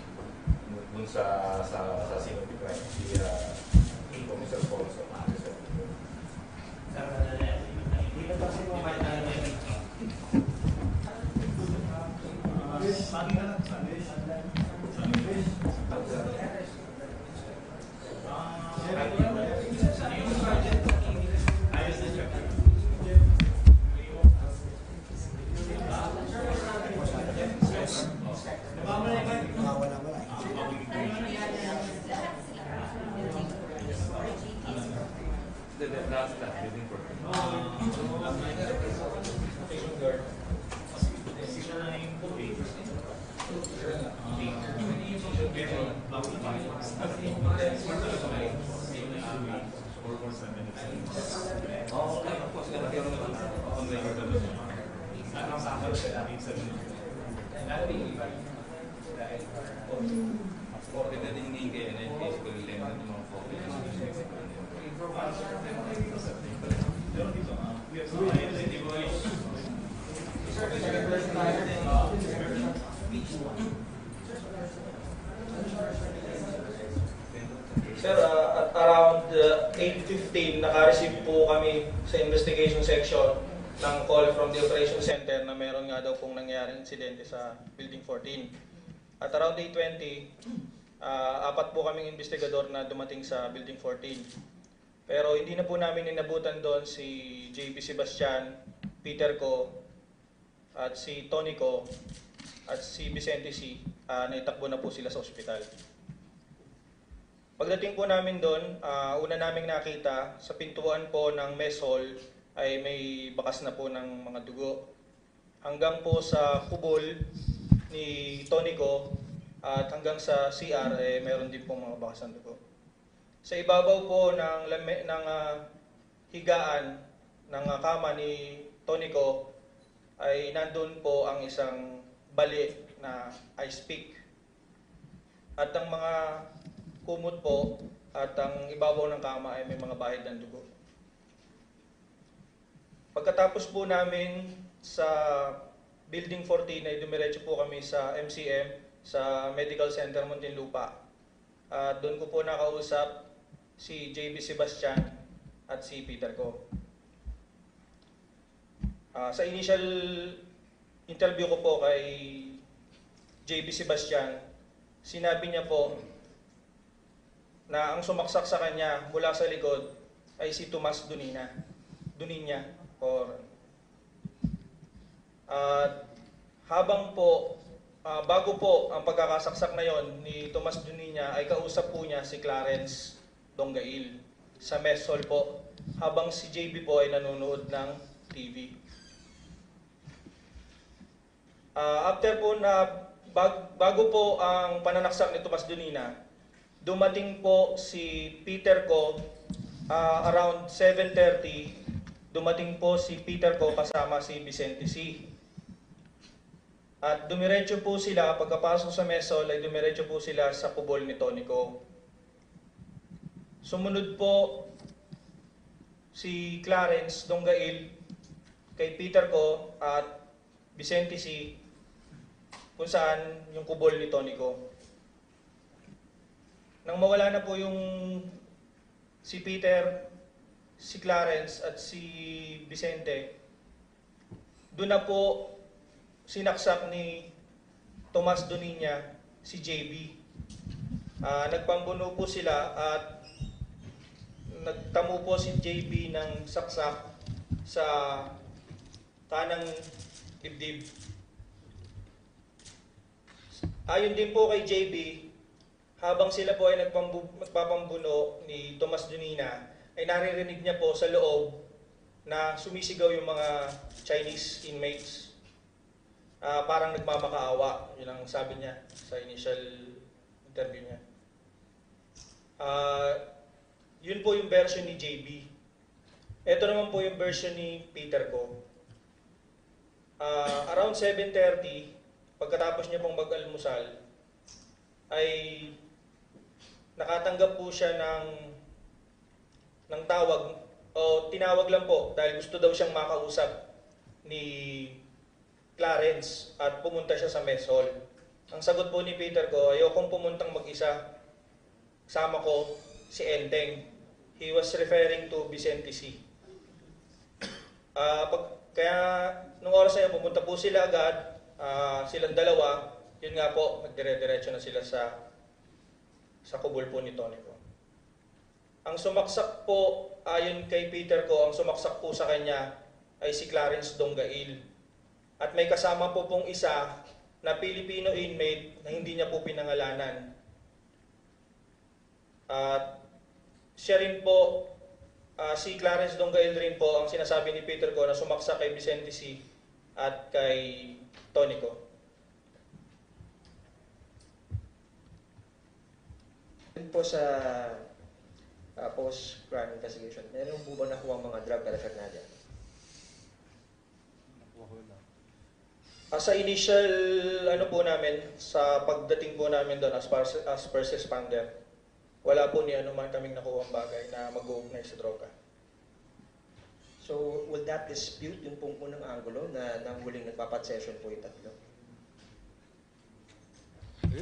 dun sa scene of the crime. Si Commissar Paulson. Sir, at around 8:15, naka-receive po kami sa investigation section ng call from the operation center na meron nga daw pong nangyari insidente sa Building 14. At around 8:20, apat po kaming investigador na dumating sa Building 14. Pero hindi na po namin inabutan doon si JB Sebastian, Peter Ko, at si Tony Ko, at si Vicente C. Naitakbo na po sila sa ospital. Pagdating po namin doon, una naming nakita sa pintuan po ng mess hall ay may bakas na po ng mga dugo. Hanggang po sa kubol ni Tony Ko at hanggang sa CR meron din po mga bakas ng dugo. Sa ibabaw po ng higaan ng kama ni Tony Ko ay nandun po ang isang bali na ice pick. At ang mga kumot po at ang ibabaw ng kama ay may mga bahid ng dugo. Pagkatapos po namin sa Building 14 ay dumiretso po kami sa MCM sa Medical Center Muntinlupa. At doon ko po nakausap si JB Sebastian at si Peter Ko. Sa initial interview ko po kay JB Sebastian, sinabi niya po na ang sumaksak sa kanya mula sa likod ay si Tomas Donenia. Habang po, bago po ang pagkakasaksak na yon ni Tomas Donenia ay kausap po niya si Clarence Donggail sa mess hall po habang si JB po ay nanonood ng TV. After po na bago po ang pananaksak ni Tomas Donenia, dumating po si Peter Ko around 7:30, dumating po si Peter Ko kasama si Vicente C. At dumiretso po sila, pagkapasok sa Mesol ay dumiretso po sila sa kubol ni Tonico. Sumunod po si Clarence Donggail kay Peter Ko at Vicente C kung saan yung kubol ni Tonico. Nang mawala na po yung si Peter, si Clarence at si Vicente, doon na po sinaksak ni Tomas Doniña si JB. Nagpambuno po sila at nagtamo po si JB ng saksak sa kanang dibdib. Ayon din po kay JB, habang sila po ay nagpapambuno ni Tomas Doniña, ay naririnig niya po sa loob na sumisigaw yung mga Chinese inmates. Parang nagmamakaawa, yun ang sabi niya sa initial interview niya. Yun po yung version ni JB. Ito naman po yung version ni Peter Ko. Around 7:30, pagkatapos niya pong mag-almusal, ay nakatanggap po siya ng tawag o tinawag lang po dahil gusto daw siyang makausap ni Clarence at pumunta siya sa mess hall. Ang sagot po ni Peter Ko, ayokong pumuntang mag-isa. Kasama ko si Enteng. He was referring to Vicente C. Kaya nung oras na yun, pumunta po sila agad, silang dalawa, yun nga po, nagdire-diretso na sila sa kubol po ni Tonico. Ang sumaksak po, ayon kay Peter Ko, ang sumaksak po sa kanya ay si Clarence Donggail. At may kasama po pong isa na Filipino inmate na hindi niya po pinangalanan. At siya rin po, si Clarence Donggail rin po ang sinasabi ni Peter Ko na sumaksak kay Vicente C. at kay Tonico. Po sa post-crime investigation, meron po ba nakuha ang mga drug paraphernalia? Sa initial po namin, sa pagdating po namin doon as first responder, wala po ni man kaming nakuha ang bagay na mag-uugnay sa droga. So, will that dispute yung pong unang angulo na nang huling nagpapat-session po yung tatlo?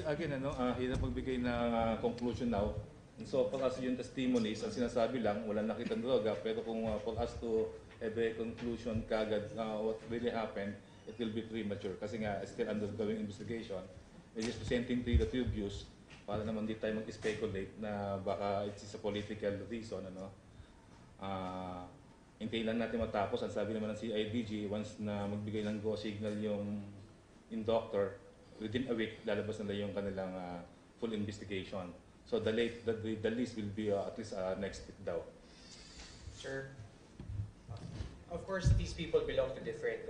Again, hirap magbigay ng conclusion now. And so, for us yung testimonies, ang sinasabi lang, walang nakitang droga, pero kung for us to have a conclusion kagad what really happened, it will be premature. Kasi nga, still undergoing investigation. We're just presenting to you the true views para naman di tayo mag-speculate na baka it's a political reason. Hintayin lang natin matapos. Ang sabi naman ng CIDG, once na magbigay ng go signal yung doctor, within a week, lalabas nila yung kanilang full investigation. So the list will be at least next week daw. Sir, of course, these people belong to different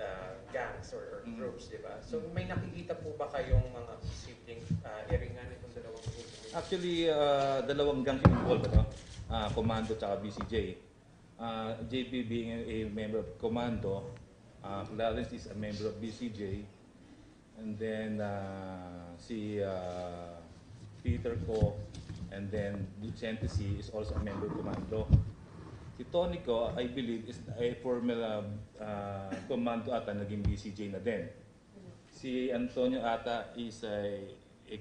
gangs or groups, di ba? So may nakikita po ba kayong mga posibleng iringan itong dalawang groups? Actually, dalawang gangs involved, Commando at BCJ. JP being a member of Commando, Clarence is a member of BCJ, and then si Peter Ko, and then Vicente C is also a member of Commando. Si Tonico, I believe, is a former Commando ata, naging BCJ na din. Si Antonio ata is a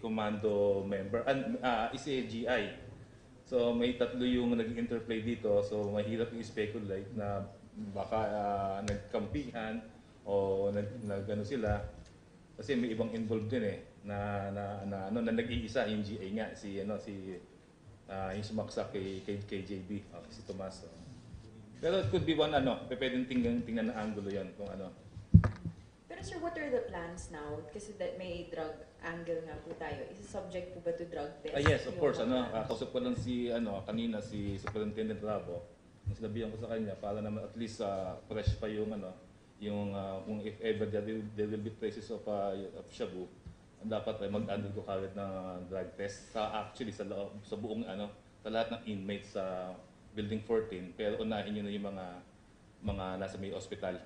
Commando member, is a GI. So may tatlo yung nag-interplay dito, so mahirap i-speculate na baka nagkampihan o nag-ano sila. Kasi may ibang involved din na nag-iisa yung GI nga, yung sumaksak kay JB, si Tomas. Pero it could be one, pwedeng tingnan na angulo yan kung ano. Pero sir, what are the plans now? Kasi may drug angle nga po tayo. Is it subject po ba to drug test? Yes, of course. Kausap ko lang kanina si Superintendent Rabo. Sinabihan ko sa kanya para naman at least fresh pa yung kung if ever there will be traces of shabu, dapat mag-undergo kagad ng drug test actually sa buong sa lahat ng inmates sa Building 14, pero unahin nyo na yung mga nasa may hospital.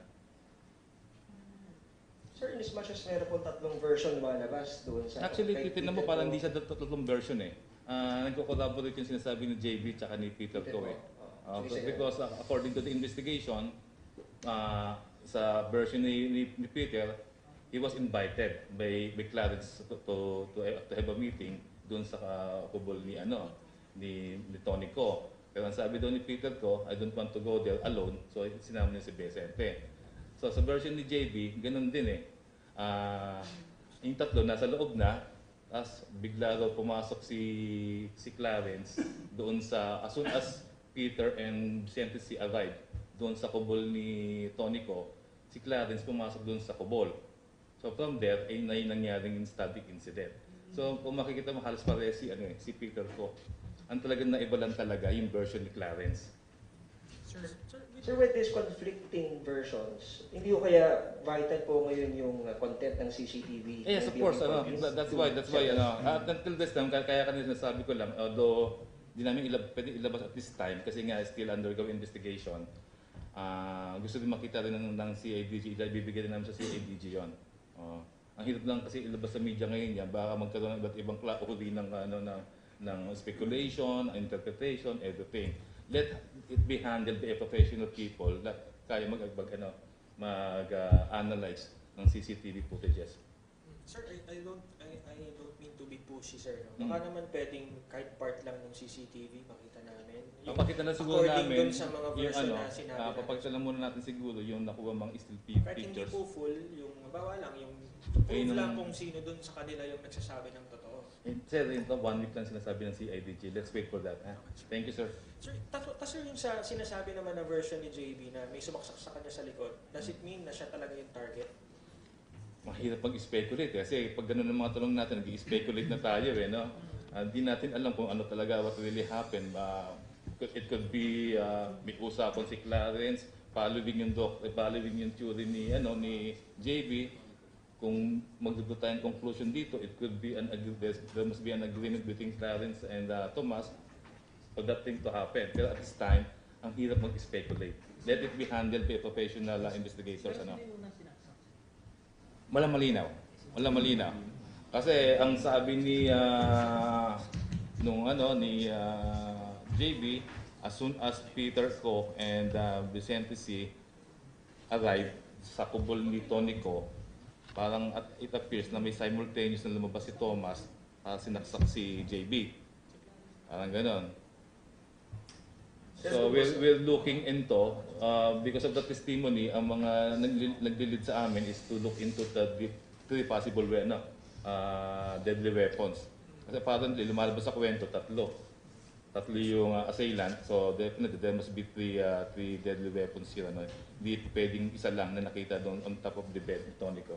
Sir, in as much as meron pong tatlong version lumalabas doon sa... Actually, titignan mo parang hindi siya tatlong version eh. Nagko-collaborate yung sinasabi ni JB tsaka ni Peter ko eh. Because according to the investigation, sa version ni Peter, he was invited by Clarence to have a meeting doon sa kubol ni Tony Ko. Pero ang sabi doon ni Peter ko, I don't want to go there alone, so sinama niya si Vicente. So sa version ni JB, ganun din eh. Yung tatlo nasa loob na, tapos bigla daw pumasok si Clarence doon sa, as soon as Peter and Vicente arrived doon sa kubol ni Tony Ko, si Clarence pumasok doon sa kubol. So from there, ay nangyaring stabbing incident. So kung makikita mo halos pareho si Peter Ko. Ang talagang naiba lang talaga yung version ni Clarence. Sir, with these conflicting versions, hindi ko kaya vital po ngayon yung content ng CCTV? Yes, of course. That's why until this time, kaya kanina sinasabi ko lang, although di namin pwede ilabas at this time kasi nga still undergo investigation, gusto din makita rin ng CIDG, ibibigay din namin sa CIDG yun. Ang hirap lang kasi ilabas sa media ngayon yan, baka magkaroon ng iba't ibang uri ng speculation, interpretation, everything. Let it be handled by professional people na kaya mag-analyze ng CCTV footages. Sir, I don't mean to be pushy, sir. Baka naman pwedeng kahit part lang ng CCTV makita namin. Papakita na siguro namin dun sa mga version na sinabi papakita lang muna natin siguro yung nakuha mga still pictures. Kahit hindi po full, yung bawa lang, yung proof lang kung sino dun sa kanila yung nagsasabi ng totoo. Sir, ito 1 week lang sinasabi ng CIDG. Let's wait for that. Thank you, sir. Sir, sir, yung sinasabi naman na version ni JB na may sumaksak sa kanya sa likod, does it mean na siya talaga yung target? Mahirap mag-speculate kasi pag gano'n ang mga tanong natin, nag-speculate na tayo eh, no? Hindi natin alam kung ano talaga what really happened. It could be may usapan si Clarence, following yung theory ni JB. Kung magdugo tayong conclusion dito, it could be there must be an agreement between Clarence and Tomas for that thing to happen. Pero at this time, ang hirap mag-speculate. Let it be handled by professional investigators. Walang malinaw. Kasi ang sabi ni JB, as soon as Peter Ko and Vicente C arrived sa kubol ni Tony Ko, parang it appears na may simultaneous na lumabas si Thomas sinaksak si JB. Parang ganon. So we're looking into, because of the testimony, ang mga nag-lead sa amin is to look into the three possible deadly weapons. Kasi apparently lumalabas sa kwento, tatlo yung assailant. So definitely there must be three deadly weapons here. Hindi pwedeng isa lang na nakita doon on top of the bed ni Tony Ko.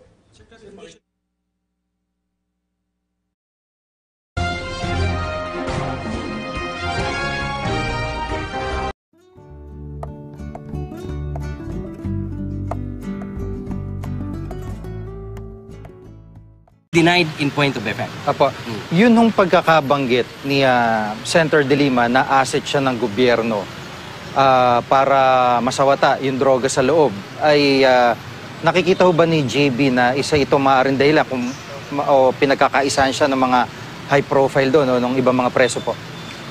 Denied in point of effect. Apo, yun hong pagkakabanggit ni Senator De Lima na asset siya ng gobyerno para masawata yung droga sa loob ay nakikita ho ba ni JB na isa ito maaaring dahilan kung pinagkakaisahan siya ng mga high profile doon o ng ibang mga preso po?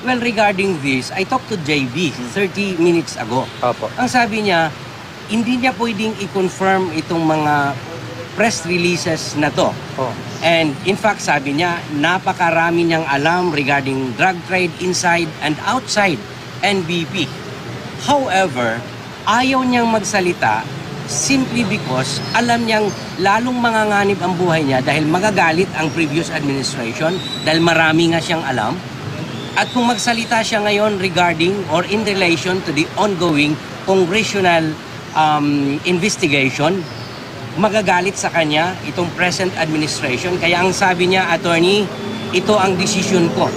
Well, regarding this, I talked to JB 30 minutes ago. Opo. Ang sabi niya, hindi niya pwedeng i-confirm itong mga press releases na to. And in fact, sabi niya, napakarami niyang alam regarding drug trade inside and outside NBP. However, ayaw niyang magsalita simply because alam niyang lalong manganganib ang buhay niya dahil magagalit ang previous administration dahil marami nga siyang alam. At kung magsalita siya ngayon regarding or in relation to the ongoing congressional investigation, magagalit sa kanya itong present administration. Kaya ang sabi niya, attorney, ito ang decision ko.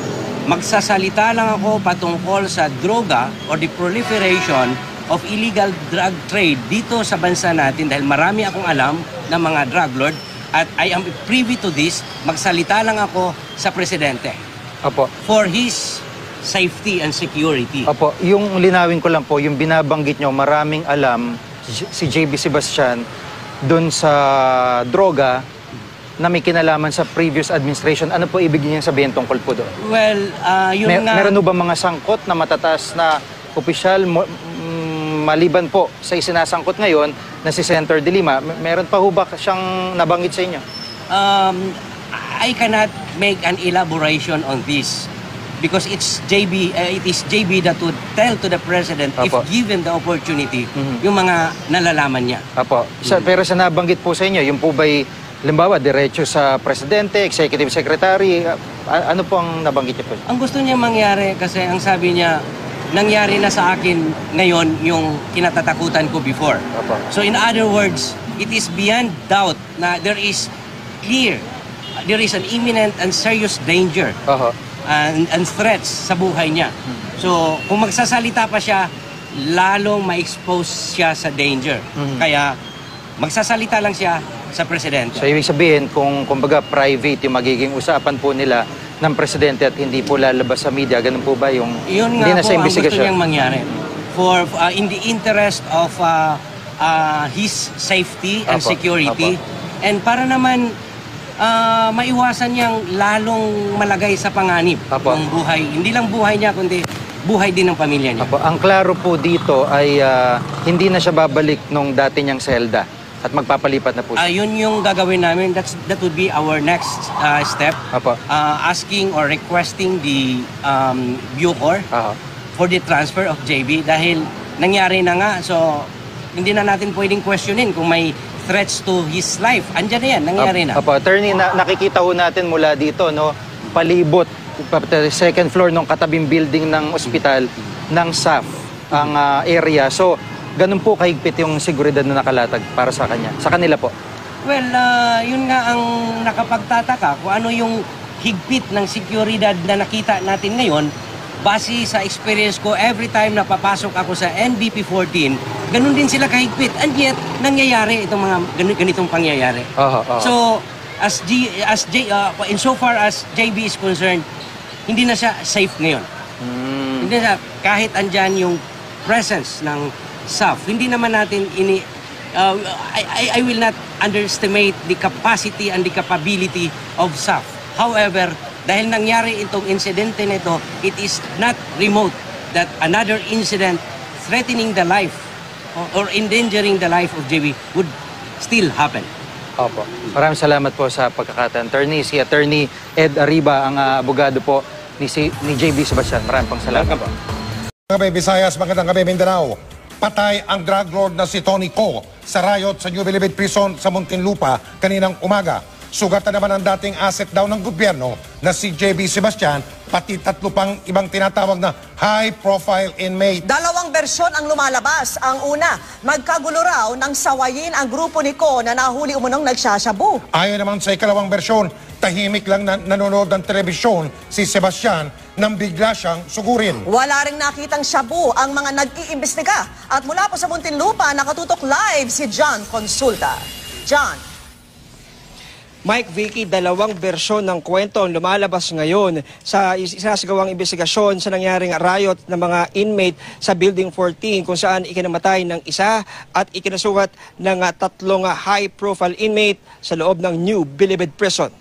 Magsasalita lang ako patungkol sa droga or the proliferation of illegal drug trade dito sa bansa natin dahil marami akong alam ng mga drug lord at I am privy to this. Magsalita lang ako sa presidente. Apo. For his safety and security. Opo, yung linawin ko lang po, yung binabanggit nyo, maraming alam si JB Sebastian doon sa droga na may kinalaman sa previous administration. Ano po ibig niya sabihin tungkol po doon? Well, Meron ba mga sangkot na matataas na opisyal maliban po sa isinasangkot ngayon na si Senator De Lima? Meron pa ho ba siyang nabanggit sa inyo? I cannot make an elaboration on this because it is JB that would tell to the President if given the opportunity yung mga nalalaman niya. Apo. Pero sa nabanggit po sa inyo, yung po ba'y limbawa, diretso sa Presidente, Executive Secretary, ano po ang nabanggit niya po? Ang gusto niya mangyari kasi ang sabi niya, nangyari na sa akin ngayon yung kinatatakutan ko before. So in other words, it is beyond doubt na there is an imminent and serious danger and threats sa buhay niya. So kung magsasalita pa siya, lalong ma-expose siya sa danger. Kaya magsasalita lang siya sa Presidente. So ibig sabihin, kung kumbaga private yung magiging usapan po nila ng Presidente at hindi po lalabas sa media, ganun po ba yung yun hindi nga na sa po ang gusto investigasyon? niyang mangyari. For in the interest of his safety and security and para naman maiwasan niyang lalong malagay sa panganib ang buhay, hindi lang buhay niya kundi buhay din ng pamilya niya. Ang klaro po dito ay hindi na siya babalik nung dati niyang selda at magpapalipat na po siya. Yun yung gagawin namin. That would be our next step. Asking or requesting the Bucor for the transfer of JB dahil nangyari na nga. So, hindi na natin pwedeng questionin kung may threats to his life. Andiyan na yan, nangyari na. Attorney, nakikita ho natin mula dito, no, palibot, second floor ng katabing building ng ospital ng SAF ang area. So, ganun po kahigpit yung seguridad na nakalatag para sa kanya, sa kanila po? Well, yun nga ang nakapagtataka kung ano yung higpit ng seguridad na nakita natin ngayon. Base sa experience ko, every time na papasok ako sa NBP 14, ganun din sila kahigpit. And yet, nangyayari itong mga ganitong pangyayari. So, insofar as JB is concerned, hindi na siya safe ngayon. Hindi na, kahit andyan yung presence ng SAF, hindi naman natin I will not underestimate the capacity and the capability of SAF. However, dahil nangyari itong insidente nito, it is not remote that another incident threatening the life or endangering the life of JB would still happen. Opo. Maraming salamat po sa pagkakataon. Attorney, si Attorney Ed Arriba, ang abogado po ni JB Sebastian. Maraming pang salamat po. Mga Visayas, magandang gabi, Mindanao. Patay ang drug lord na si Tony Co sa riot sa New Bilibid Prison sa Muntinlupa kaninang umaga. Sugatan naman ang dating asset daw ng gobyerno na si JB Sebastian, pati 3 pang ibang tinatawag na high-profile inmate. 2 bersyon ang lumalabas. Ang una, magkagulo raw nang sawayin ang grupo ni Co na nahuli umunong nagsasyabu. Ayon naman sa ikalawang bersyon, tahimik lang nanonood ng telebisyon si Sebastian nang bigla siyang sugurin. Wala ring nakitang shabu ang mga nag-iimbestiga. At mula po sa Muntinlupa, nakatutok live si John Consulta. John. Mike, Vicky, 2 bersyon ng kwento ang lumalabas ngayon sa isinasagawang investigasyon sa nangyaring riot ng mga inmate sa Building 14 kung saan ikinamatay ng isa at ikinasugat ng 3 high-profile inmate sa loob ng New Bilibid Prison.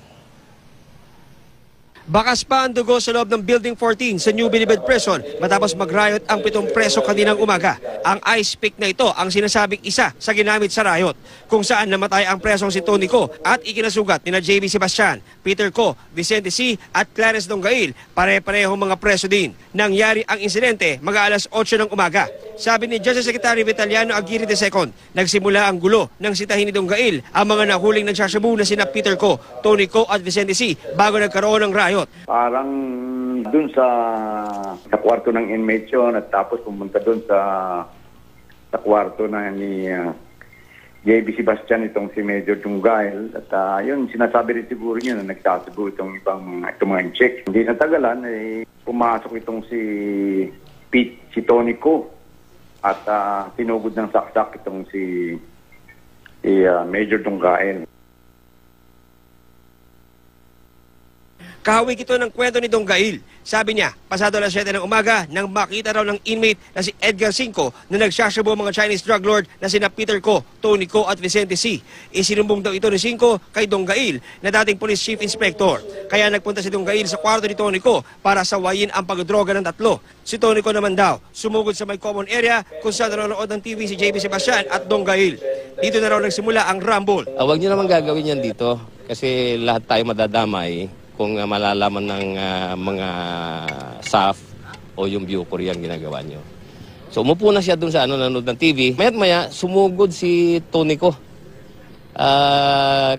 Bakas pa ang dugo sa loob ng Building 14 sa New Bilibid Prison matapos mag-riot ang 7 preso kaninang umaga. Ang ice pick na ito ang sinasabing isa sa ginamit sa riot kung saan namatay ang presong si Tony Co at ikinasugat nina JB Sebastian, Peter Co, Vicente C at Clarence Donggail. Pare-parehong mga preso din. Nangyari ang insidente mag-aalas 8 ng umaga. Sabi ni Justice Secretary Vitaliano Aguirre II, nagsimula ang gulo ng sitahin ni Donggail ang mga nahuling nagsasyabu na sina Peter Co, Tony Co at Vicente C bago nagkaroon ng riot. Parang dun sa kwarto ng inmate yun at tapos pumunta dun sa kwarto na ni JB Sebastian, itong si Major Donggail. At yun, sinasabi rin siguro niya na nagsasabu itong mga check. Hindi natagalan, pumasok itong si Tony Co at tinugod ng saksak itong si Major Donggail. Kahawig ito ng kwento ni Dong Gail. Sabi niya, pasado alas 7 ng umaga nang makita raw ng inmate na si Edgar Cinco na nagsasabo mga Chinese drug lord na sina Peter Ko, Tony Ko at Vicente C. Isinumbong daw ito ni Cinco kay Dong Gail na dating police chief inspector. Kaya nagpunta si Dong Gail sa kwarto ni Tony Ko para sawayin ang pagdroga ng tatlo. Si Tony Ko naman daw sumugod sa may common area kung saan nanonood ng TV si JB Sebastian at Dong Gail. Dito na raw nagsimula ang rumble. Huwag niyo naman gagawin yan dito kasi lahat tayo madadamay kung malalaman ng mga staff o yung Bucor yung ginagawa nyo. So umupo na siya dun sa nanonood ng TV. Maya't maya, sumugod si Tony Ko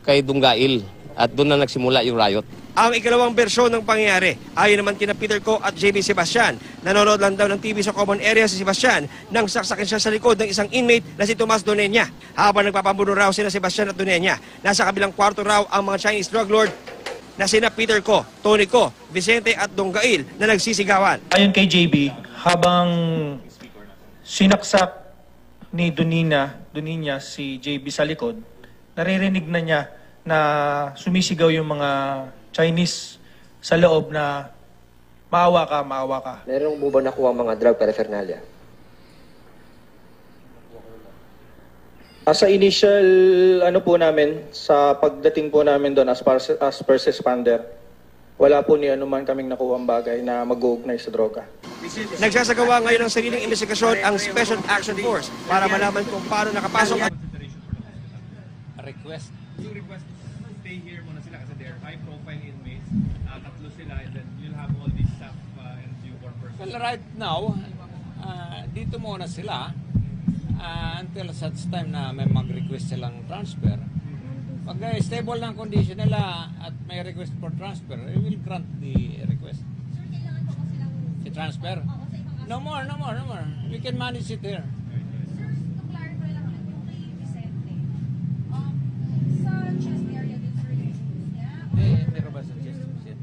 kay Dong Gail at doon na nagsimula yung riot. Ang ikalawang bersyon ng pangyayari, ayon naman kina Peter Ko at JB Sebastian, nanonood lang daw ng TV sa common area si Sebastian nang saksakin siya sa likod ng isang inmate na si Tomas Donenya. Habang nagpapambuno raw sina Sebastian at Donenya, nasa kabilang kwarto raw ang mga Chinese drug lord na sina Peter Ko, Tony Ko, Vicente at Dong Gail na nagsisigawan. Ayon kay JB, habang sinaksak ni Doninya si JB sa likod, naririnig na niya na sumisigaw yung mga Chinese sa loob na maawa ka, maawa ka. Meron mo ba nakuha mga drug paraphernalia? Sa initial po namin, sa pagdating po namin doon as first responder, wala po ni anuman kaming nakuha ang bagay na mag-uugnay sa droga. Nagsasagawa ngayon ng sariling investigasyon ang Special Action Force para malaman kung paano nakapasok at request. Yung request, stay here muna sila kasi they're high-profile inmates. Tatlo sila and then you'll have all these staff and Bucor personnel. Well, right now, dito muna sila until such time na may mag-request silang transfer. Pag stable ng condition nila at may request for transfer, we will grant the request. Si transfer? No more. We can manage it here.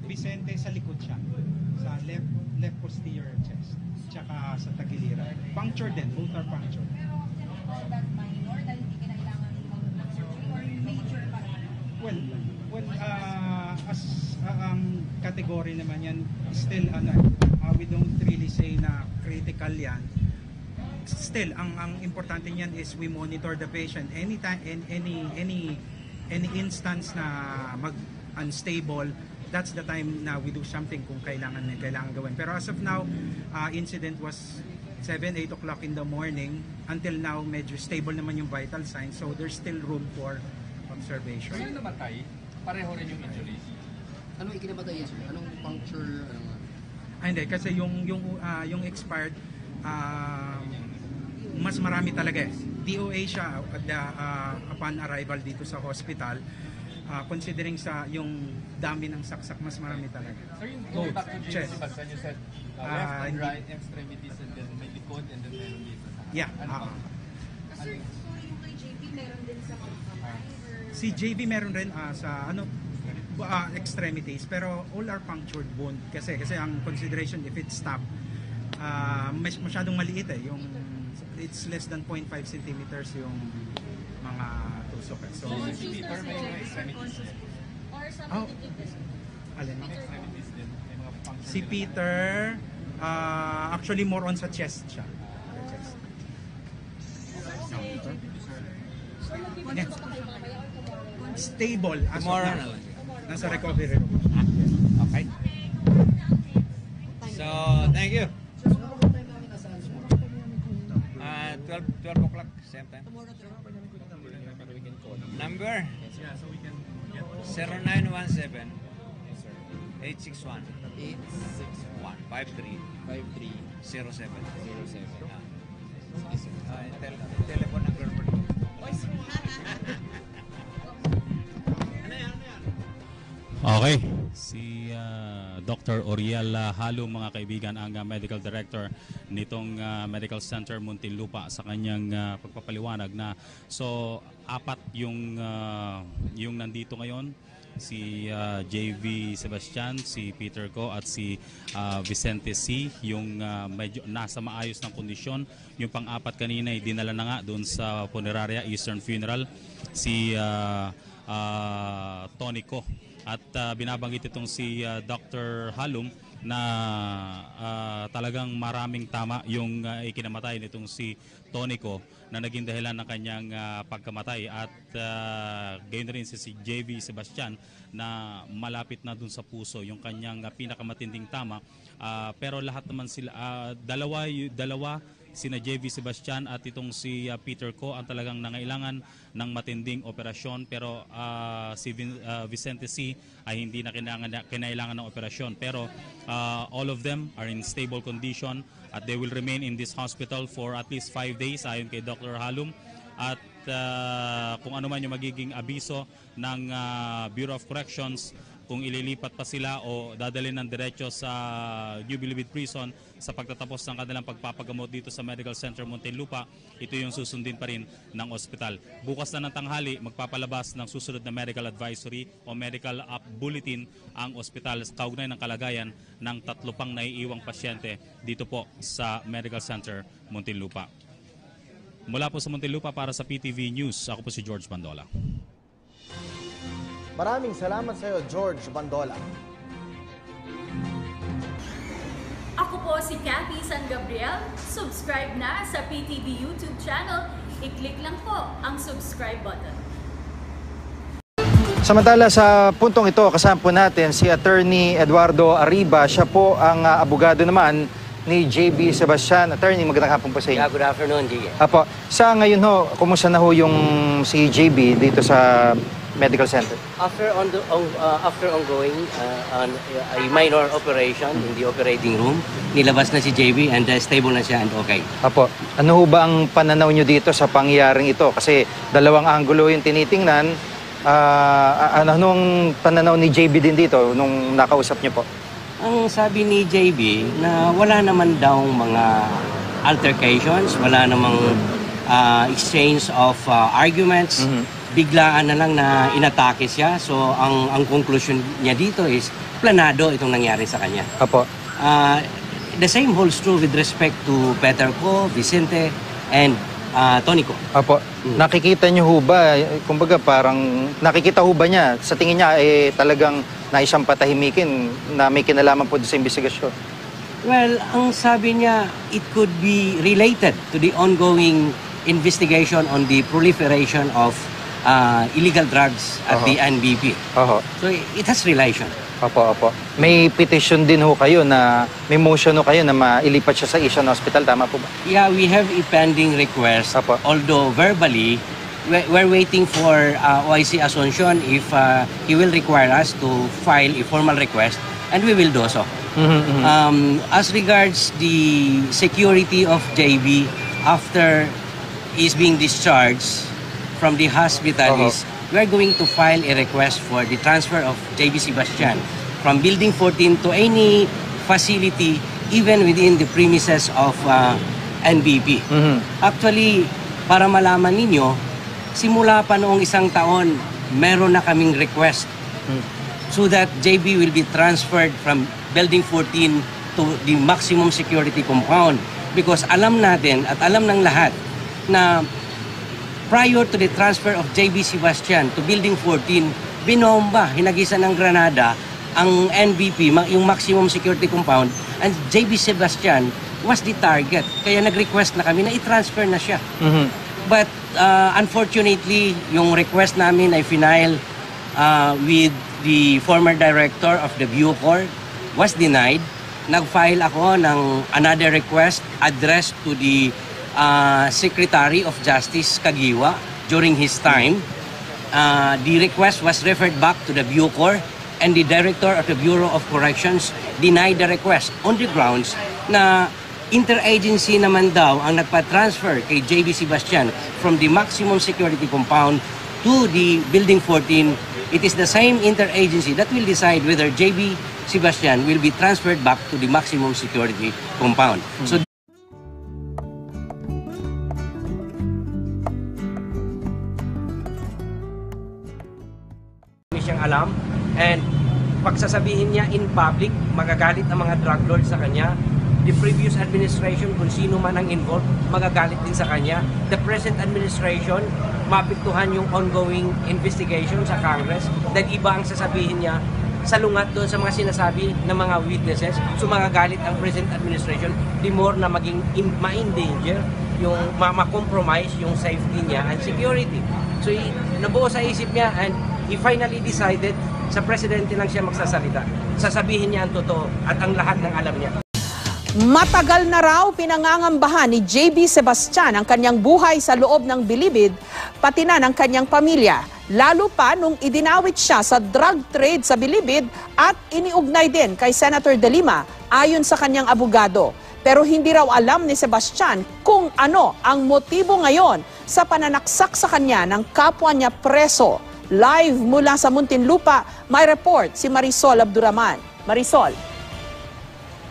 Vicente sa likod siya, sa left posterior chest, tsaka sa tagiliran. Puncture din, both are punctured. Well, as category naman yan, still we don't really say na critical yan. Still, ang importante niyan is we monitor the patient anytime, any instance na unstable, that's the time na we do something kung kailangan gawin. Pero as of now, incident was 7-8 o'clock in the morning. Until now, medyo stable naman yung vital signs, so there's still room for observation. So yung namatay, pareho rin yung injuries? Anong ikinamatay yan, sir? Anong puncture? Hindi, kasi yung expired, mas marami talaga eh. DOA siya upon arrival dito sa hospital. Considering sa yung dami ng saksak, mas marami talaga. So yung back to chest. Sebastian, you said left and right extremities and then may likod and then meron dito sa yeah. Kasi yung kay JP meron din sa mga kamay? Si JB meron rin sa extremities, pero all are punctured wound kasi ang consideration if it's stopped, masyadong maliit eh, yung it's less than 0.5 centimeters yung mga tusok eh. So si Peter may extremities din? Or something alin? Si Peter actually more on sa chest siya. Yeah. Stable as Tomorrow of now. Nasa recovery room. Okay. So, thank you. 12 o'clock, same time. Number? 0917 861 5307. Telephone ng girlfriend ko. Okay. Si Dr. Oriel Halum, mga kaibigan, ang medical director nitong Medical Center Muntinlupa sa kanyang pagpapaliwanag na so apat yung nandito ngayon, si JV Sebastian, si Peter Ko at si Vicente C, yung medyo nasa maayos ng kondisyon. Yung pang-apat kanina ay dinala na nga doon sa Funeraria Eastern Funeral, si Tony Ko. At binabanggit itong si Dr. Halum na talagang maraming tama yung ikinamatay nitong si Tonico na naging dahilan ng kanyang pagkamatay, at gayon rin si JV Sebastian na malapit na dun sa puso yung kanyang pinakamatinding tama. Pero lahat naman sila, dalawa sina JV Sebastian at itong si Peter Ko ang talagang nangailangan ng matinding operasyon, pero si Vicente C ay hindi na kinailangan ng operasyon. Pero all of them are in stable condition at they will remain in this hospital for at least 5 days ayon kay Dr. Halum. At kung ano man yung magiging abiso ng Bureau of Corrections, kung ililipat pa sila o dadalhin ng diretso sa New Bilibid Prison sa pagtatapos ng kanilang pagpapagamot dito sa Medical Center Muntinlupa, ito yung susundin pa rin ng ospital. Bukas na ng tanghali, magpapalabas ng susunod na medical advisory o medical bulletin ang ospital kaugnay ng kalagayan ng 3 pang naiiwang pasyente dito po sa Medical Center Muntinlupa. Mula po sa Muntinlupa para sa PTV News, ako po si George Bandola. Maraming salamat sa iyo, George Bandola. Ako po si Cathy San Gabriel. Subscribe na sa PTV YouTube channel. I-click lang po ang subscribe button. Samantala sa puntong ito, kasama po natin si Attorney Eduardo Arriba. Siya po ang abogado naman ni JB Sebastian. Attorney, magandang hapon po sa inyo. Good afternoon, G. Apo, sa ngayon ho, kumusta na ho yung si JB dito sa Medical Center? After ongoing a minor operation in the operating room, nilabas na si JB and stable na siya and okay. Apo, ano ho ba ang pananaw nyo dito sa pangyayaring ito? Kasi dalawang anggulo yung tinitingnan. Anong pananaw ni JB din dito nung nakausap nyo po? Ang sabi ni JB na wala naman daw mga altercations, wala namang exchange of arguments. Biglaan na lang na inatake siya. So ang conclusion niya dito is planado itong nangyari sa kanya. Apo. The same holds true with respect to Peter Ko, Vicente, and Tonico. Apo. Nakikita niyo ho ba, kumbaga parang nakikita ho ba niya, sa tingin niya talagang naisang patahimikin na may kinalaman po sa investigasyon? Well, ang sabi niya, it could be related to the ongoing investigation on the proliferation of illegal drugs at the NBP. So it has relation. Opo. May petition din ho kayo na, may motion ho kayo na mailipat siya sa Asian Hospital, tama po ba? Yeah, we have a pending request. Although verbally, we're waiting for OIC Asuncion if he will require us to file a formal request, and we will do so. As regards the security of JB after he's being discharged from the hospital, we're going to file a request for the transfer of JB Sebastian from Building 14 to any facility even within the premises of NBP. Actually, para malaman ninyo, simula pa noong 1 taon, meron na kaming request so that JB will be transferred from Building 14 to the maximum security compound, because alam natin at alam ng lahat na prior to the transfer of JB Sebastian to Building 14, binomba, hinagisan ng granada ang NBP, yung maximum security compound, and JB Sebastian was the target. Kaya nag-request na kami na i-transfer na siya. But unfortunately, yung request namin ay final with the former director of the Bucor was denied. Nag-file ako ng another request addressed to the Secretary of Justice Kagiwa during his time. The request was referred back to the Bucor, and the Director of the Bureau of Corrections denied the request on the grounds na interagency naman daw ang nagpa-transfer kay JB Sebastian from the maximum security compound to the Building 14. It is the same interagency that will decide whether JB Sebastian will be transferred back to the maximum security compound. So siyang alam, and pagsasabihin niya in public, magagalit ang mga drug lords sa kanya. The previous administration, kung sino man ang involved, magagalit din sa kanya. The present administration maapektuhan yung ongoing investigation sa Congress dahil iba ang sasabihin niya salungat doon sa mga sinasabi ng mga witnesses. So magagalit ang present administration, the more na maging ma-endanger yung ma-compromise yung safety niya and security. So nabuo sa isip niya and he finally decided sa presidente lang siya magsasalita. Sasabihin niya ang totoo at ang lahat ng alam niya. Matagal na raw pinangangambahan ni JB Sebastian ang kanyang buhay sa loob ng bilibid, pati na ng kanyang pamilya. Lalo pa nung idinawit siya sa drug trade sa bilibid at iniugnay din kay Senator De Lima ayon sa kanyang abogado. Pero hindi raw alam ni Sebastian kung ano ang motibo ngayon sa pananaksak sa kanya ng kapwa niya preso. Live mula sa Muntinlupa, may report si Marisol Abduraman. Marisol.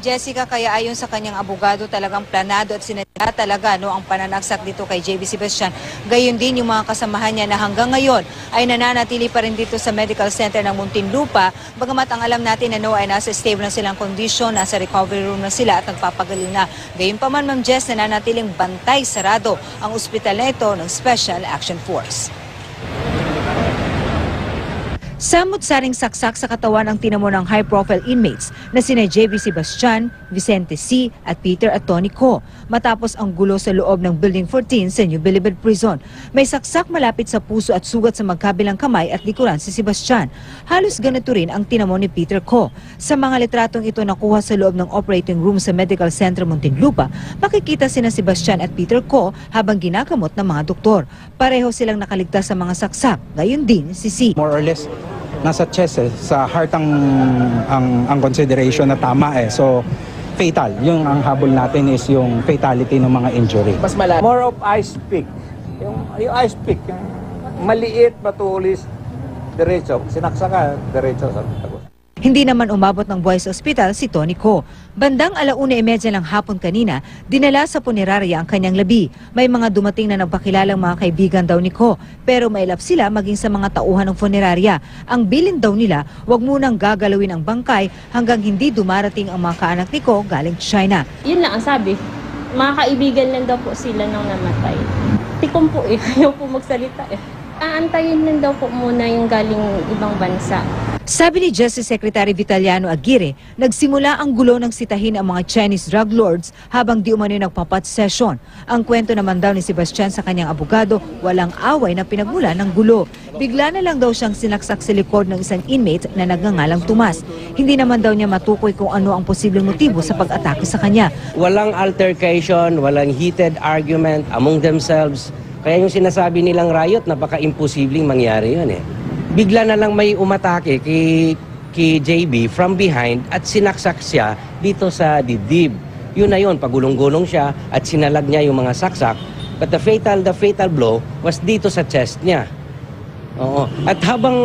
Jessica, kaya ayon sa kanyang abogado talagang planado at sinadya talaga ang pananaksak dito kay JB Sebastian. Gayon din yung mga kasamahan niya na hanggang ngayon ay nananatili pa rin dito sa medical center ng Muntinlupa. Bagamat ang alam natin na ay nasa stable na silang kondisyon, nasa recovery room na sila at nagpapagaling na. Gayon pa man, Ma'am Jess, nananatiling bantay sarado ang ospital na ito ng Special Action Force. Samot-saring saksak sa katawan ang tinamo ng high-profile inmates na sina JB Sebastian, Vicente C. at Peter at Tony Co. matapos ang gulo sa loob ng Building 14 sa New Bilibid Prison. May saksak malapit sa puso at sugat sa magkabilang kamay at likuran si Sebastian. Halos ganito rin ang tinamo ni Peter Co. Sa mga litratong ito nakuha sa loob ng operating room sa Medical Center Muntinlupa, makikita sina Sebastian at Peter Co. habang ginagamot ng mga doktor. Pareho silang nakaligtas sa mga saksak. Gayon din si C. More or less nasa chest sa heart ang consideration na tama So fatal. Yung ang habol natin is yung fatality ng mga injury. Mas malaki. More of ice pick. Yung ice pick, yung maliit, matulis, diretso. Sinaksakan, diretso sa tagos. Hindi naman umabot ng buhay sa ospital si Tony Co. Bandang 1:30 ng hapon kanina, dinala sa punerarya ang kanyang labi. May mga dumating na nagpakilalang mga kaibigan daw ni Co. Pero mailap sila maging sa mga tauhan ng punerarya. Ang bilin daw nila, wag munang gagalawin ang bangkay hanggang hindi dumarating ang mga kaanak ni Co galing China. Yun lang ang sabi. Mga kaibigan lang daw po sila nang namatay. Tikom po ayaw po magsalita Aantayin lang daw po muna yung galing ibang bansa. Sabi ni Justice Secretary Vitaliano Aguirre, nagsimula ang gulo ng sitahin ang mga Chinese drug lords habang di umano nagpapat session. Ang kwento naman daw ni Sebastian sa kanyang abogado, walang away na pinagmula ng gulo. Bigla na lang daw siyang sinaksak sa likod ng isang inmate na nagngangalang Tomas. Hindi naman daw niya matukoy kung ano ang posibleng motibo sa pag-atake sa kanya. Walang altercation, walang heated argument among themselves. Kaya yung sinasabi nilang riot, napaka-imposibleng mangyari yun Bigla na lang may umatake kay JB from behind at sinaksak siya dito sa dibdib. Yun na yun, pagulong-gulong siya at sinalag niya yung mga saksak. But the fatal blow was dito sa chest niya. Oo. At habang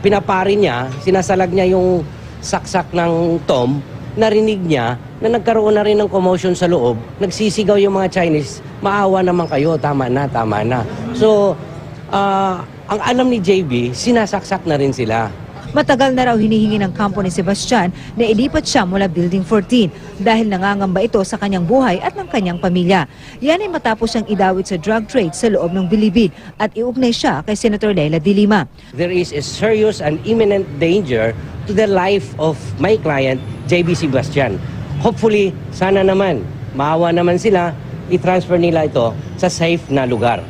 pinapari niya, sinasalag niya yung saksak ng Tom, narinig niya na nagkaroon na rin ng commotion sa loob. Nagsisigaw yung mga Chinese, maawa naman kayo, tama na. So, ang alam ni JB, sinasaksak na rin sila. Matagal na raw hinihingi ng kampo ni Sebastian na ilipat siya mula Building 14 dahil nangangamba ito sa kanyang buhay at ng kanyang pamilya. Yan ay matapos siyang idawit sa drug trade sa loob ng bilibid at iugnay siya kay Senator Leila De Lima. There is a serious and imminent danger to the life of my client, JB Sebastian. Hopefully, sana naman, maawa naman sila, i-transfer nila ito sa safe na lugar.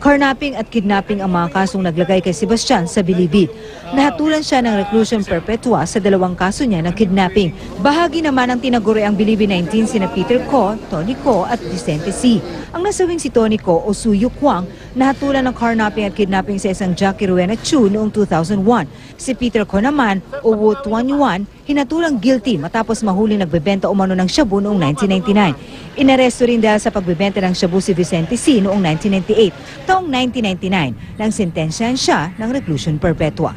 Carnapping at kidnapping ang mga kasong naglagay kay Sebastian sa bilibid. Nahatulan siya ng reclusion perpetua sa 2 kaso niya ng kidnapping. Bahagi naman ng tinaguri ang bilibid 19 sina Peter Co, Tony Co at Vicente C. Ang nasawing si Tony Co o Suyu Kwang, nahatulan ng carnapping at kidnapping sa isang Jackie Rowena Chu noong 2001. Si Peter Co naman o Wu Tuanyuan, hinatulang guilty matapos mahuli nagbebenta umano ng shabu noong 1999. Inaresto rin dahil sa pagbebenta ng shabu si Vicente C noong 1998. Taong 1999 nang sentensyahan siya ng reclusion perpetua.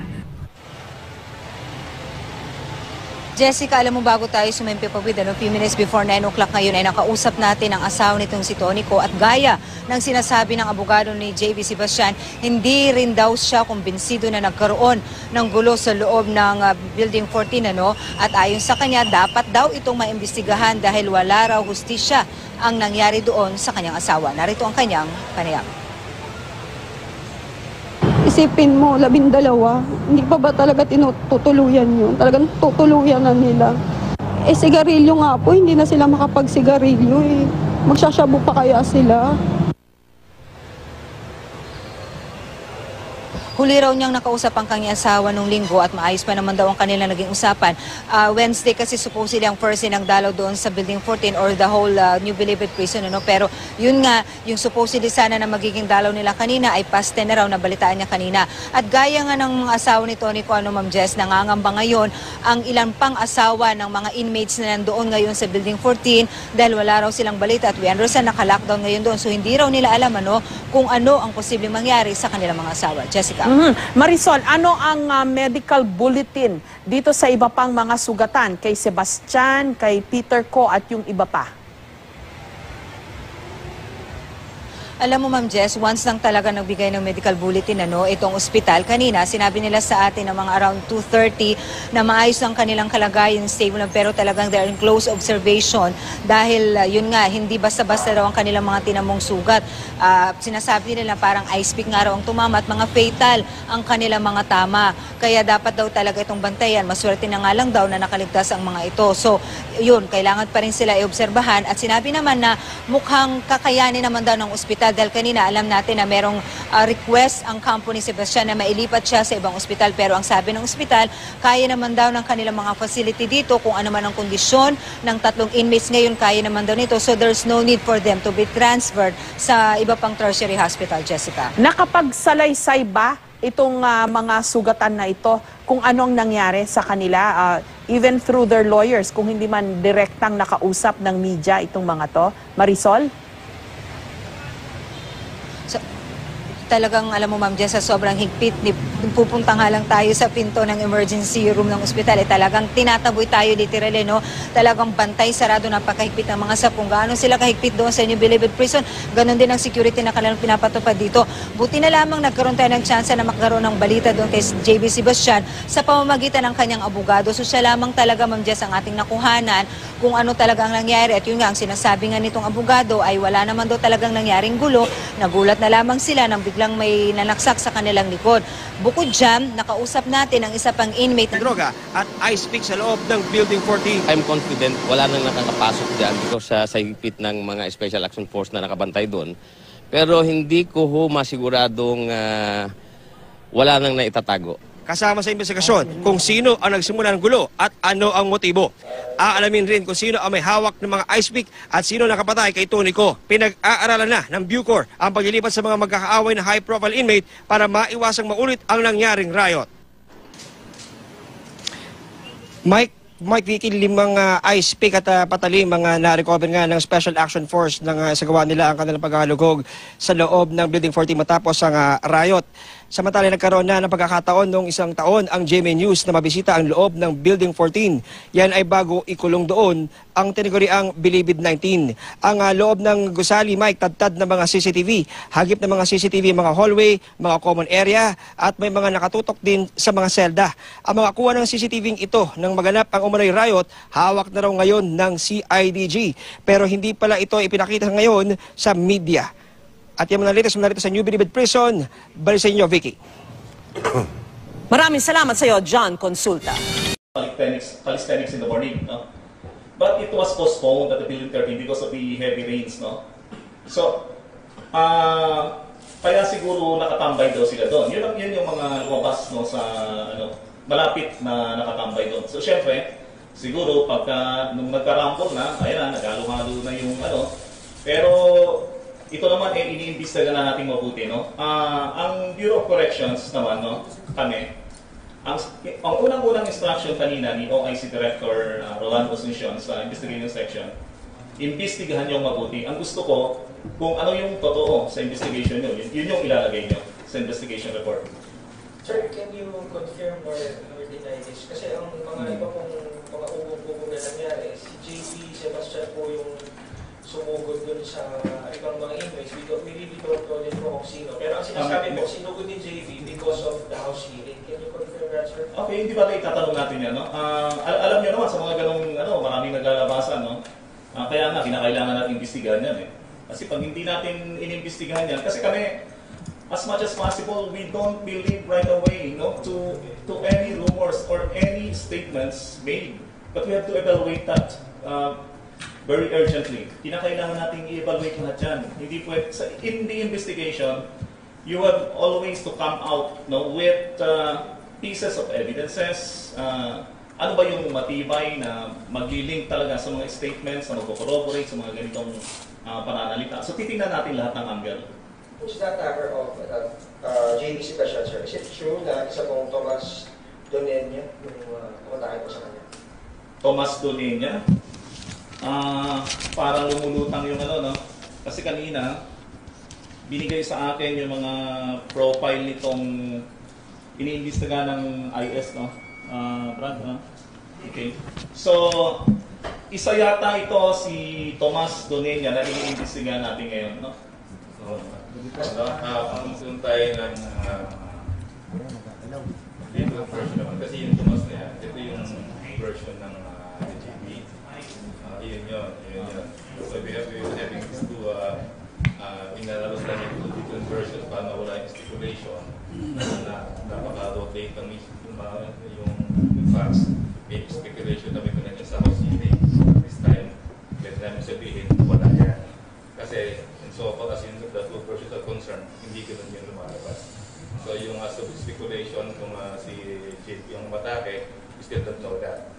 Jessica, alam mo bago tayo sumempe pawid, few minutes before 9 o'clock ngayon ay nakausap natin ang asawa nitong si Tony Co at gaya ng sinasabi ng abogado ni JB Sebastian, hindi rin daw siya kumbinsido na nagkaroon ng gulo sa loob ng Building 14 at ayon sa kanya dapat daw itong maimbestigahan dahil wala raw hustisya ang nangyari doon sa kanyang asawa. Narito ang kanyang panayam. Isipin mo, 12. Hindi pa ba talaga tinutuluyan yun? Talagang tutuluyan na nila. Eh, sigarilyo nga po, hindi na sila makapagsigarilyo eh. Magsasyabu pa kaya sila? Huli raw niyang nakausap ang kanyang asawa nung linggo at maayos pa naman daw ang kanilang naging usapan. Wednesday kasi supposedly ang first ng dalaw doon sa Building 14 or the whole New Bilibid Prison. Ano? Pero yun nga, yung supposedly sana na magiging dalaw nila kanina ay past 10 na raw, nabalitaan niya kanina. At gaya nga ng mga asawa ni Tonico, Ma'am Jess, nangangamba ngayon ang ilang pang asawa ng mga inmates na nandoon ngayon sa Building 14 dahil wala raw silang balita at we understand naka-lockdown ngayon doon. So hindi raw nila alam kung ano ang posibleng mangyari sa kanilang mga asawa. Jessica. Marisol, ano ang medical bulletin dito sa iba pang mga sugatan kay Sebastian, kay Peter Ko at yung iba pa? Alam mo, Ma'am Jess, once lang talaga nagbigay ng medical bulletin itong ospital. Kanina, sinabi nila sa atin na mga around 2:30 na maayos ang kanilang kalagayan, stable lang, pero talagang they're in close observation dahil yun nga, hindi basta-basta raw ang kanilang mga tinamong sugat. Sinasabi nila parang ice pick nga raw ang tumama at mga fatal ang kanilang mga tama. Kaya dapat daw talaga itong bantayan. Maswerte na nga lang daw na nakaligtas ang mga ito. So, yun, kailangan pa rin sila iobserbahan at sinabi naman na mukhang kakayanin naman daw ng ospital dahil kanina alam natin na merong request ang kampo ni Sebastian na mailipat siya sa ibang ospital pero ang sabi ng ospital, kaya naman daw ng kanilang mga facility dito kung ano man ang kondisyon ng 3 inmates ngayon, kaya naman daw nito. So there's no need for them to be transferred sa iba pang tertiary hospital, Jessica. Nakapagsalaysay ba itong mga sugatan na ito kung anong nangyari sa kanila, even through their lawyers, kung hindi man direktang nakausap ng media itong mga to? Marisol? Talagang alam mo, Ma'am Jess, sa sobrang higpit, pupunta nga lang tayo sa pinto ng emergency room ng ospital, talagang tinataboy tayo literally, talagang bantay, sarado, napakahigpit ng mga sapong. Gaano sila kahigpit doon sa New Bilibid Prison, ganon din ang security na kanilang pinapatupad dito. Buti na lamang nagkaroon tayo ng chance na magkaroon ng balita doon kay JB Sebastian sa pamamagitan ng kanyang abogado. So siya lamang talaga, Ma'am Jess, ang ating nakuhanan kung ano talaga ang nangyari. At yun nga, ang sinasabi nga nitong abogado ay wala naman daw talagang nangyaring gulo. Nagulat na lamang sila nang biglang may nanaksak sa kanilang likod. Bukod dyan, nakausap natin ang isa pang inmate ng droga at ice pick sa loob ng Building 14. I'm confident wala nang nakakapasok dyan because sa higpit ng mga Special Action Force na nakabantay doon. Pero hindi ko masiguradong wala nang naitatago. Kasama sa investigasyon kung sino ang nagsimula ng gulo at ano ang motibo. Aalamin rin kung sino ang may hawak ng mga ice pick at sino nakapatay kay Tonico. Pinag-aaralan na ng Bucor ang paglilipat sa mga magkakaaway na high-profile inmate para maiwasang maulit ang nangyaring riot. Mike Vicky, 5 ice pick at patalim mga na-recover nga ng Special Action Force nang isagawa nila ang kanilang paghahalugog sa loob ng Building 14 matapos ang riot. Samantala, nagkaroon na ng pagkakataon noong 1 taon ang GMA News na mabisita ang loob ng Building 14. Yan ay bago ikulong doon ang tinaguriang Bilibid 19. Ang loob ng gusali, Mike, tad-tad ng mga CCTV, hagip ng mga CCTV, mga hallway, mga common area, at may mga nakatutok din sa mga selda. Ang mga kuha ng CCTV ito nang maganap ang umano'y riot, hawak na raw ngayon ng CIDG. Pero hindi pala ito ipinakita ngayon sa media. At yung mga latest sa New Bilibid Prison, balik sa inyo, Vicky. Maraming salamat sa iyo, John Consulta. Calisthenics in the morning, no? But it was postponed at the Building 13 because of the heavy rains, no? So, kaya siguro nakatambay daw sila doon. Yun yung mga lumabas, no, sa malapit na nakatambay doon. So, syempre, siguro pagka nung nagka-rumble na, ayan na, nagalo-halo na yung pero ito naman iniimbestigahan na natin mabuti, no? Ang Bureau of Corrections naman, no, kami, ang unang-unang instruction kanina ni OIC Director Rolando Asuncion sa Investigation Section, imbestigahan yung mabuti. Ang gusto ko, kung ano yung totoo sa investigation nyo, yun yung ilalagay nyo sa investigation report. Sir, can you confirm or deny this? Kasi ang mga iba pong mga umugong na nangyari, si JB Sebastian po yung sumugod dun sa ibang mga inmates. We really don't know din po kung sino. Pero ang sinasabi po, sinugod ni JB because of the house hearing. Can you confirm that, sir? Okay, hindi ba tayo itatanong natin yan, no? Alam nyo naman, sa mga ganong, maraming naglalabasan, no? Kaya nga, kinakailangan natin imbestigahan yan, eh. Kasi pag hindi natin inimbestigahan yan, kasi kami, as much as possible, we don't believe right away, to any rumors or any statements made. But we have to evaluate that very urgently. Kinakailangan natin i-evaluate lahat yan. Hindi pwede, in the investigation, you have always to come out with pieces of evidences. Ano ba yung matibay na mag-link talaga sa mga statements na mag-corroborate sa mga ganitong pananalita. So titingnan natin lahat ng angle. Who's that number of JB Sebastian, sir? Is it true na isa pong Tomas Donenia yung kumontakin po sa kanya? Tomas Donenia? Parang lumulutang yung Kasi kanina, binigay sa akin yung mga profile nitong iniimbestiga ng IS, Brad, Okay. So, isa yata ito si Tomas Donenia na iniimbestiga natin ngayon, Kung tayo ng dito version naman, kasi yung Tomas na yan, ito yung version ng JB. Yun yun. So we have been having these two inalabas lang yung different versions para mawala yung stipulation na napaka-rotate ang yung facts. May speculation na may pinagin sa House hearing. This time, pwede namin sabihin, wala yan. Kasi so far as in the two versions are concerned, hindi ganun yung lumalabas. So yung speculation kung si JP ang matake, we still don't know that.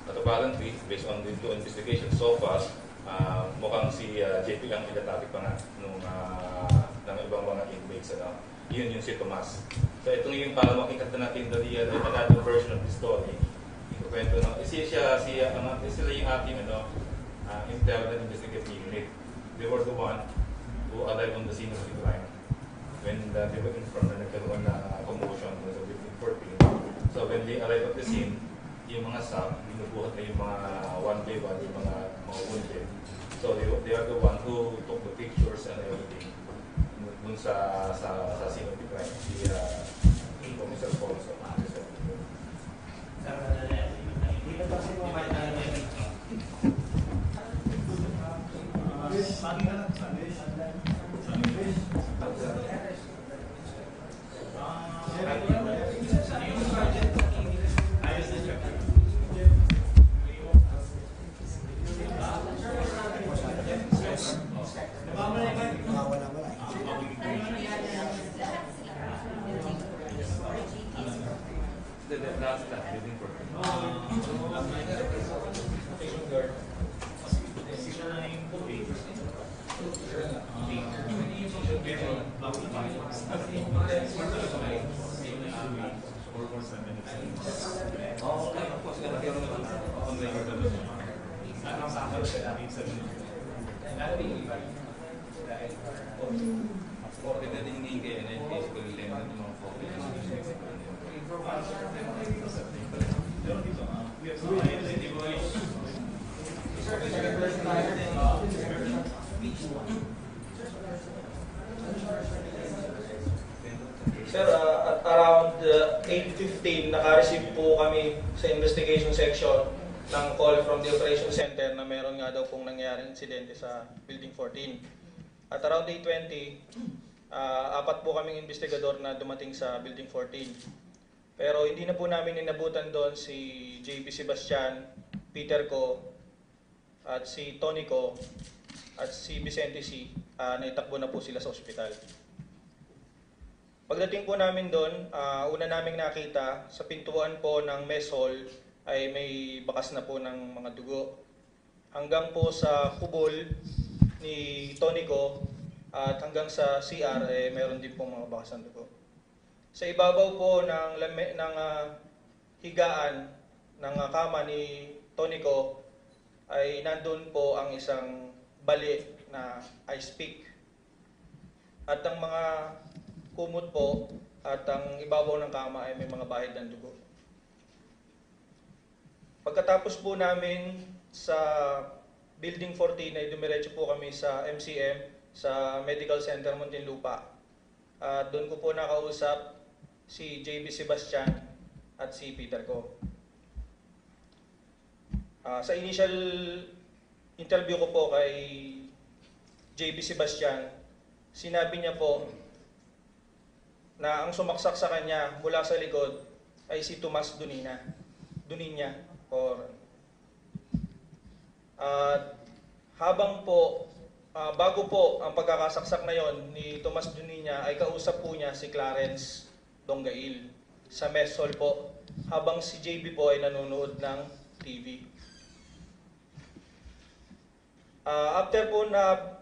But apparently, based on the investigation so far, mukhang si JP ang inatake pa nga ng ibang mga inmates. Yun yung si Tomas. So itong yung para makikita natin another version of the story. Ikukwento sila yung ating internal investigative unit. They were the one who arrived on the scene of the crime when they were informed na nagkaroon na commotion sa building 14. So when they arrived at the scene, yung mga staff, binubuhat na yung mga one by one, yung mga wounded. So they are the one who took the pictures and everything dun sa scene of the crime. Si Mr. Alfonso. Sir, at around 8:15, naka-receive po kami sa investigation section ng call from the operation center na meron nga daw pong nangyaring insidente sa Building 14. At around 8:20, apat po kaming investigador na dumating sa Building 14. Pero hindi na po namin inabutan doon si JB Sebastian, Peter Ko, at si Tony Ko, at si Vicente C. Naitakbo na po sila sa ospital. Pagdating po namin doon, una naming nakita sa pintuan po ng mess hall ay may bakas na po ng mga dugo. Hanggang po sa kubol ni Tony Ko at hanggang sa CR meron din po mga bakas ng dugo. Sa ibabaw po ng higaan ng kama ni Tony Ko ay nandun po ang isang bali na ice pick. At ang mga kumot po at ang ibabaw ng kama ay may mga bahid ng dugo. Pagkatapos po namin sa Building 14 ay dumiretso po kami sa MCM, sa Medical Center Muntinlupa. At doon ko po nakausap si JB Sebastian at si Peter Ko. Sa initial interview ko po kay JB Sebastian, sinabi niya po na ang sumaksak sa kanya mula sa likod ay si Tomas Duninya. Habang po, bago po ang pagkakasaksak na yon ni Tomas Duninya ay kausap po niya si Clarence Donggail sa mess hall po habang si JB po ay nanonood ng TV. After po na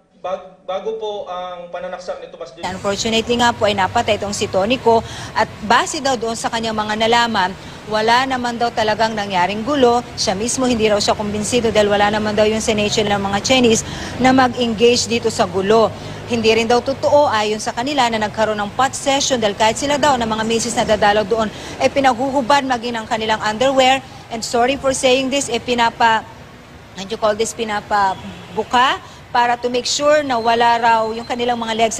bago po ang pananaksak ni Tomas Duninya. Unfortunately nga po ay napatay itong si Tonico at base daw doon sa kanyang mga nalaman, wala naman daw talagang nangyaring gulo. Siya mismo hindi raw siya kumbinsido dahil wala naman daw yung nature ng mga Chinese na mag-engage dito sa gulo. Hindi rin daw totoo ayon sa kanila na nagkaroon ng pot session dahil kahit sila daw na mga misis na dadalaw doon ay pinaghuhubad maging ang kanilang underwear. And sorry for saying this, pinapabuka para to make sure na wala raw yung kanilang mga legs,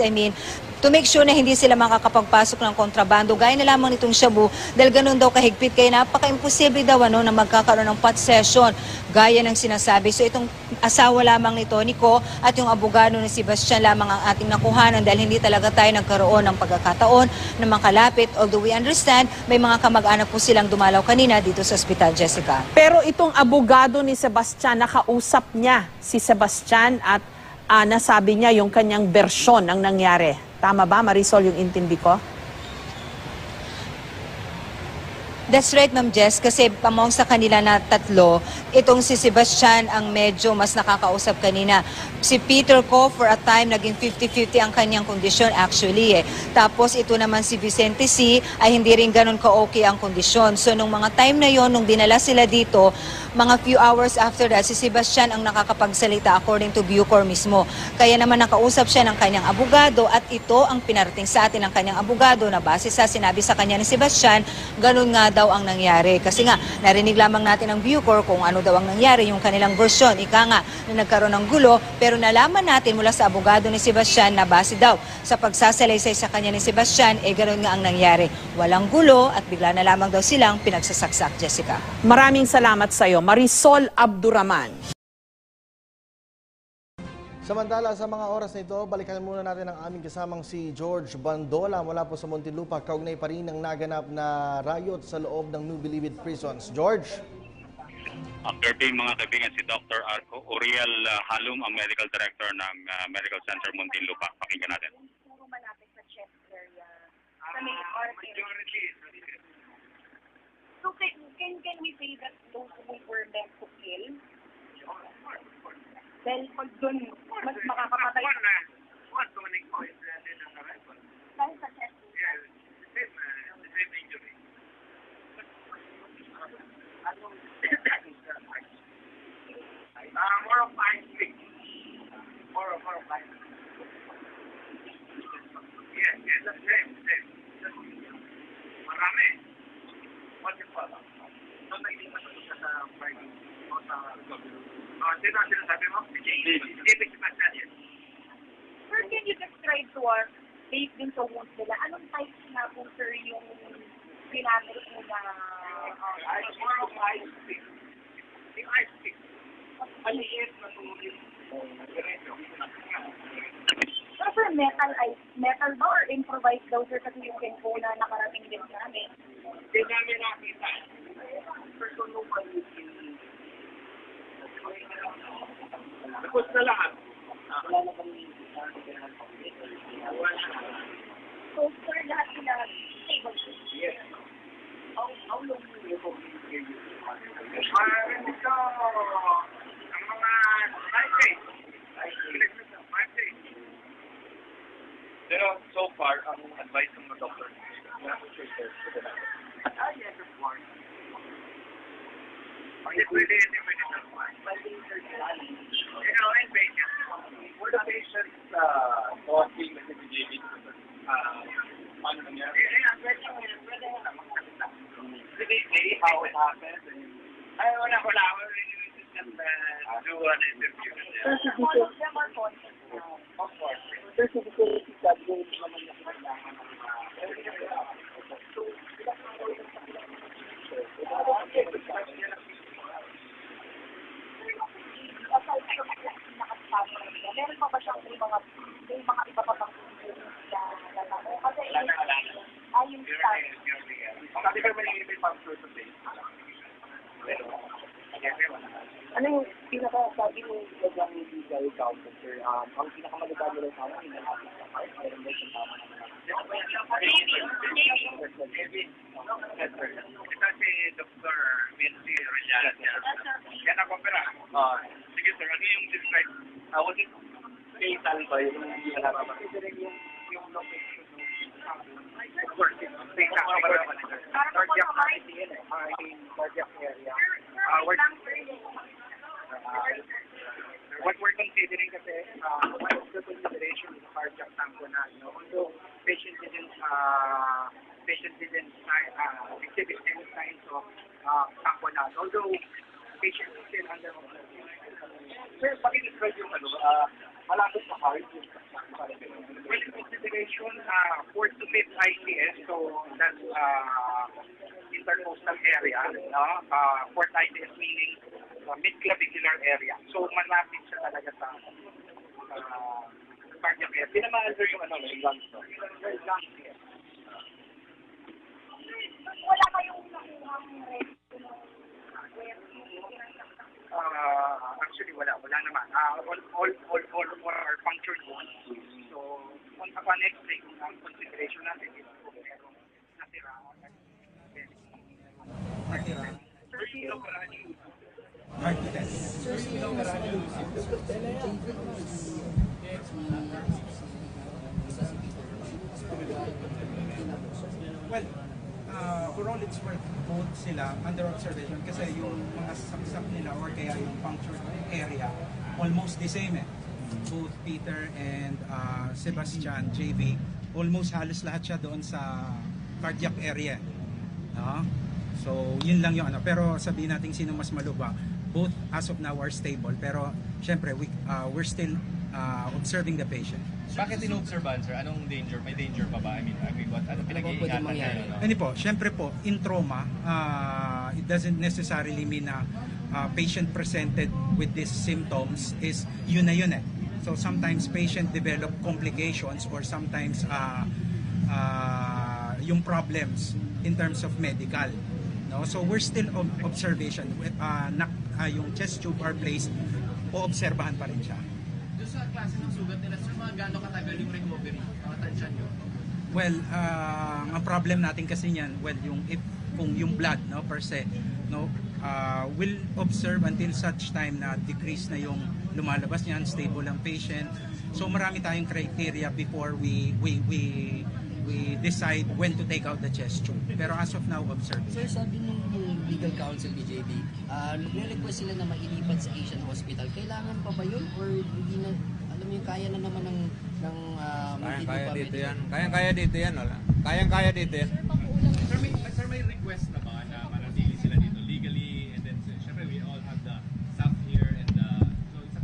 to make sure na hindi sila makakapagpasok ng kontrabando. Gaya na lamang nitong Shabu, dahil ganun daw kahigpit, kaya napaka-imposible daw na magkakaroon ng pot session, gaya ng sinasabi. So itong asawa lamang ni Tonico at yung abogado ni Sebastian lamang ang ating nakuhanan dahil hindi talaga tayo nagkaroon ng pagkakataon na makalapit. Although we understand, may mga kamag-anak po silang dumalaw kanina dito sa ospital, Jessica. Pero itong abogado ni Sebastian, nakausap niya si Sebastian at nasabi niya yung kanyang bersyon ng nangyari. Tama ba, Marisol, yung intindi ko? That's right, Ma'am Jess, kasi among sa kanila na tatlo, itong si Sebastian ang medyo mas nakakausap kanina. Si Peter Ko, for a time, naging 50-50 ang kanyang kondisyon actually. Tapos ito naman si Vicente C, ay hindi rin ganun ka-okay ang kondisyon. So nung mga time na yon, nung dinala sila dito, mga few hours after that, si Sebastian ang nakakapagsalita according to Bucor mismo. Kaya naman nakausap siya ng kanyang abogado at ito ang pinarating sa atin ng kanyang abogado na base sa sinabi sa kanya ni Sebastian, ganun nga daw ang nangyari. Kasi nga, narinig lamang natin ng Bucor kung ano daw ang nangyari, yung kanilang version. Ika nga, na nagkaroon ng gulo, pero nalaman natin mula sa abogado ni Sebastian na base daw sa pagsasalaysay sa kanya ni Sebastian, ganun nga ang nangyari. Walang gulo at bigla na lamang daw silang pinagsasaksak, Jessica. Maraming salamat sa iyo, Marisol Abduraman. Samantala, sa mga oras na ito, balikan muna natin ang aming kasamang si George Bandola mula po sa Muntinlupa. Kaugnay pa rin ang naganap na riot sa loob ng New Bilibid Prisons. George? After being mga kaibigan si Dr. Uriel Halum, ang Medical Director ng Medical Center Muntinlupa. Pakinggan natin. So can we say that those who were meant to kill? Dahil pag doon, mas makakapatay. One turning point dahil sa chest. Yeah, the same injury. More of ice pick. More of ice pick. Yes, that's same. Marami. What's it called? So, naging siya sa party o sa sino ang sinasabi mo? David Sebastian yan. Sir, can you describe to us, based din sa wounds nila, anong type na po, sir, yung pinamit mo na more of ice pick? Yung ice pick. Maliit na tubig. Sir, metal ba or improvised daw, sir, kasi yung info na nakarating din namin? Hindi namin nakita. Personal tapos na lahat. Wala na kami. So, sir, lahat sila stable? Yes. How long will you go? Ito, ang mga 5 days. 5 days. Pero so far, ang advice ng mga doctor, yes, of course. For the patients talking with the JV, paano nangyari? Did they say how it happened? Ay, wala. We just do an interview. Of course. There's a facility that goes naman na kailangan ng meron pa ba siyang may mga iba pa bang kasi Ano yung pinaka-sabi ng isang legal counsel, sir? Ang pinaka-malagay nila sa amin, yung natin sa part, meron ba yung tama naman? Ito si Dr. Vinci Rillala. Yan ako pera. Sige sir, ano yung describe? Was it fatal ba yung considering yung location of course, it's fatal ba naman ito? Cardiac area. What we're considering kasi, one of the consideration is cardiac tamponade. Although patient didn't exhibit any signs of tamponade. Although patient is still under observation. Sir, pakidescribe yung malapit sa heart. Well, in consideration, 4th to 5th ICS, so that's intercostal area. 4th ICS meaning mid-clavicular area. So malapit siya talaga sa cardiac area. Pinama-under yung lungs. Lungs, yes. Wala kayong actually, wala naman. All are punctured wounds. So, upon X-ray, ang consideration natin is kung meron natira. Heart test. Well, for all it's worth, both sila under observation kasi yung mga saksak nila or kaya yung punctured area almost the same eh. Both Peter and Sebastian, JB, almost halos lahat siya doon sa cardiac area. No? So, yun lang yung ano. Pero sabihin natin sino mas malubha. Both as of now are stable. Pero, syempre, we're still observing the patient. Bakit ino-observan, sir? Anong danger? May danger pa ba? I mean what? Ano pinag-iingatan niya? Ano po, syempre po, in trauma, it doesn't necessarily mean na patient presented with these symptoms is yun na yun eh. So sometimes patient develop complications or sometimes yung problems in terms of medical. No? So we're still on observation. Yung chest tube are placed, o-obserbahan pa rin siya. Doon sa klase ng sugat nila, sir, mga gano'ng katagal yung recovery? Mga tansyan nyo? Well, ang problem natin kasi niyan, well, kung yung blood, no, per se, no, will observe until such time na decrease na yung lumalabas niyan, stable ang patient. So marami tayong criteria before we decide when to take out the chest tube. Pero as of now, observe. Sir, sabi ng legal counsel ni JB, nagre-request sila na mailipat sa Asian Hospital. Kailangan pa ba yun? Or hindi na, alam mo kaya na naman ng kaya dito yan. Kayang-kaya dito yan. Kayang-kaya dito yan.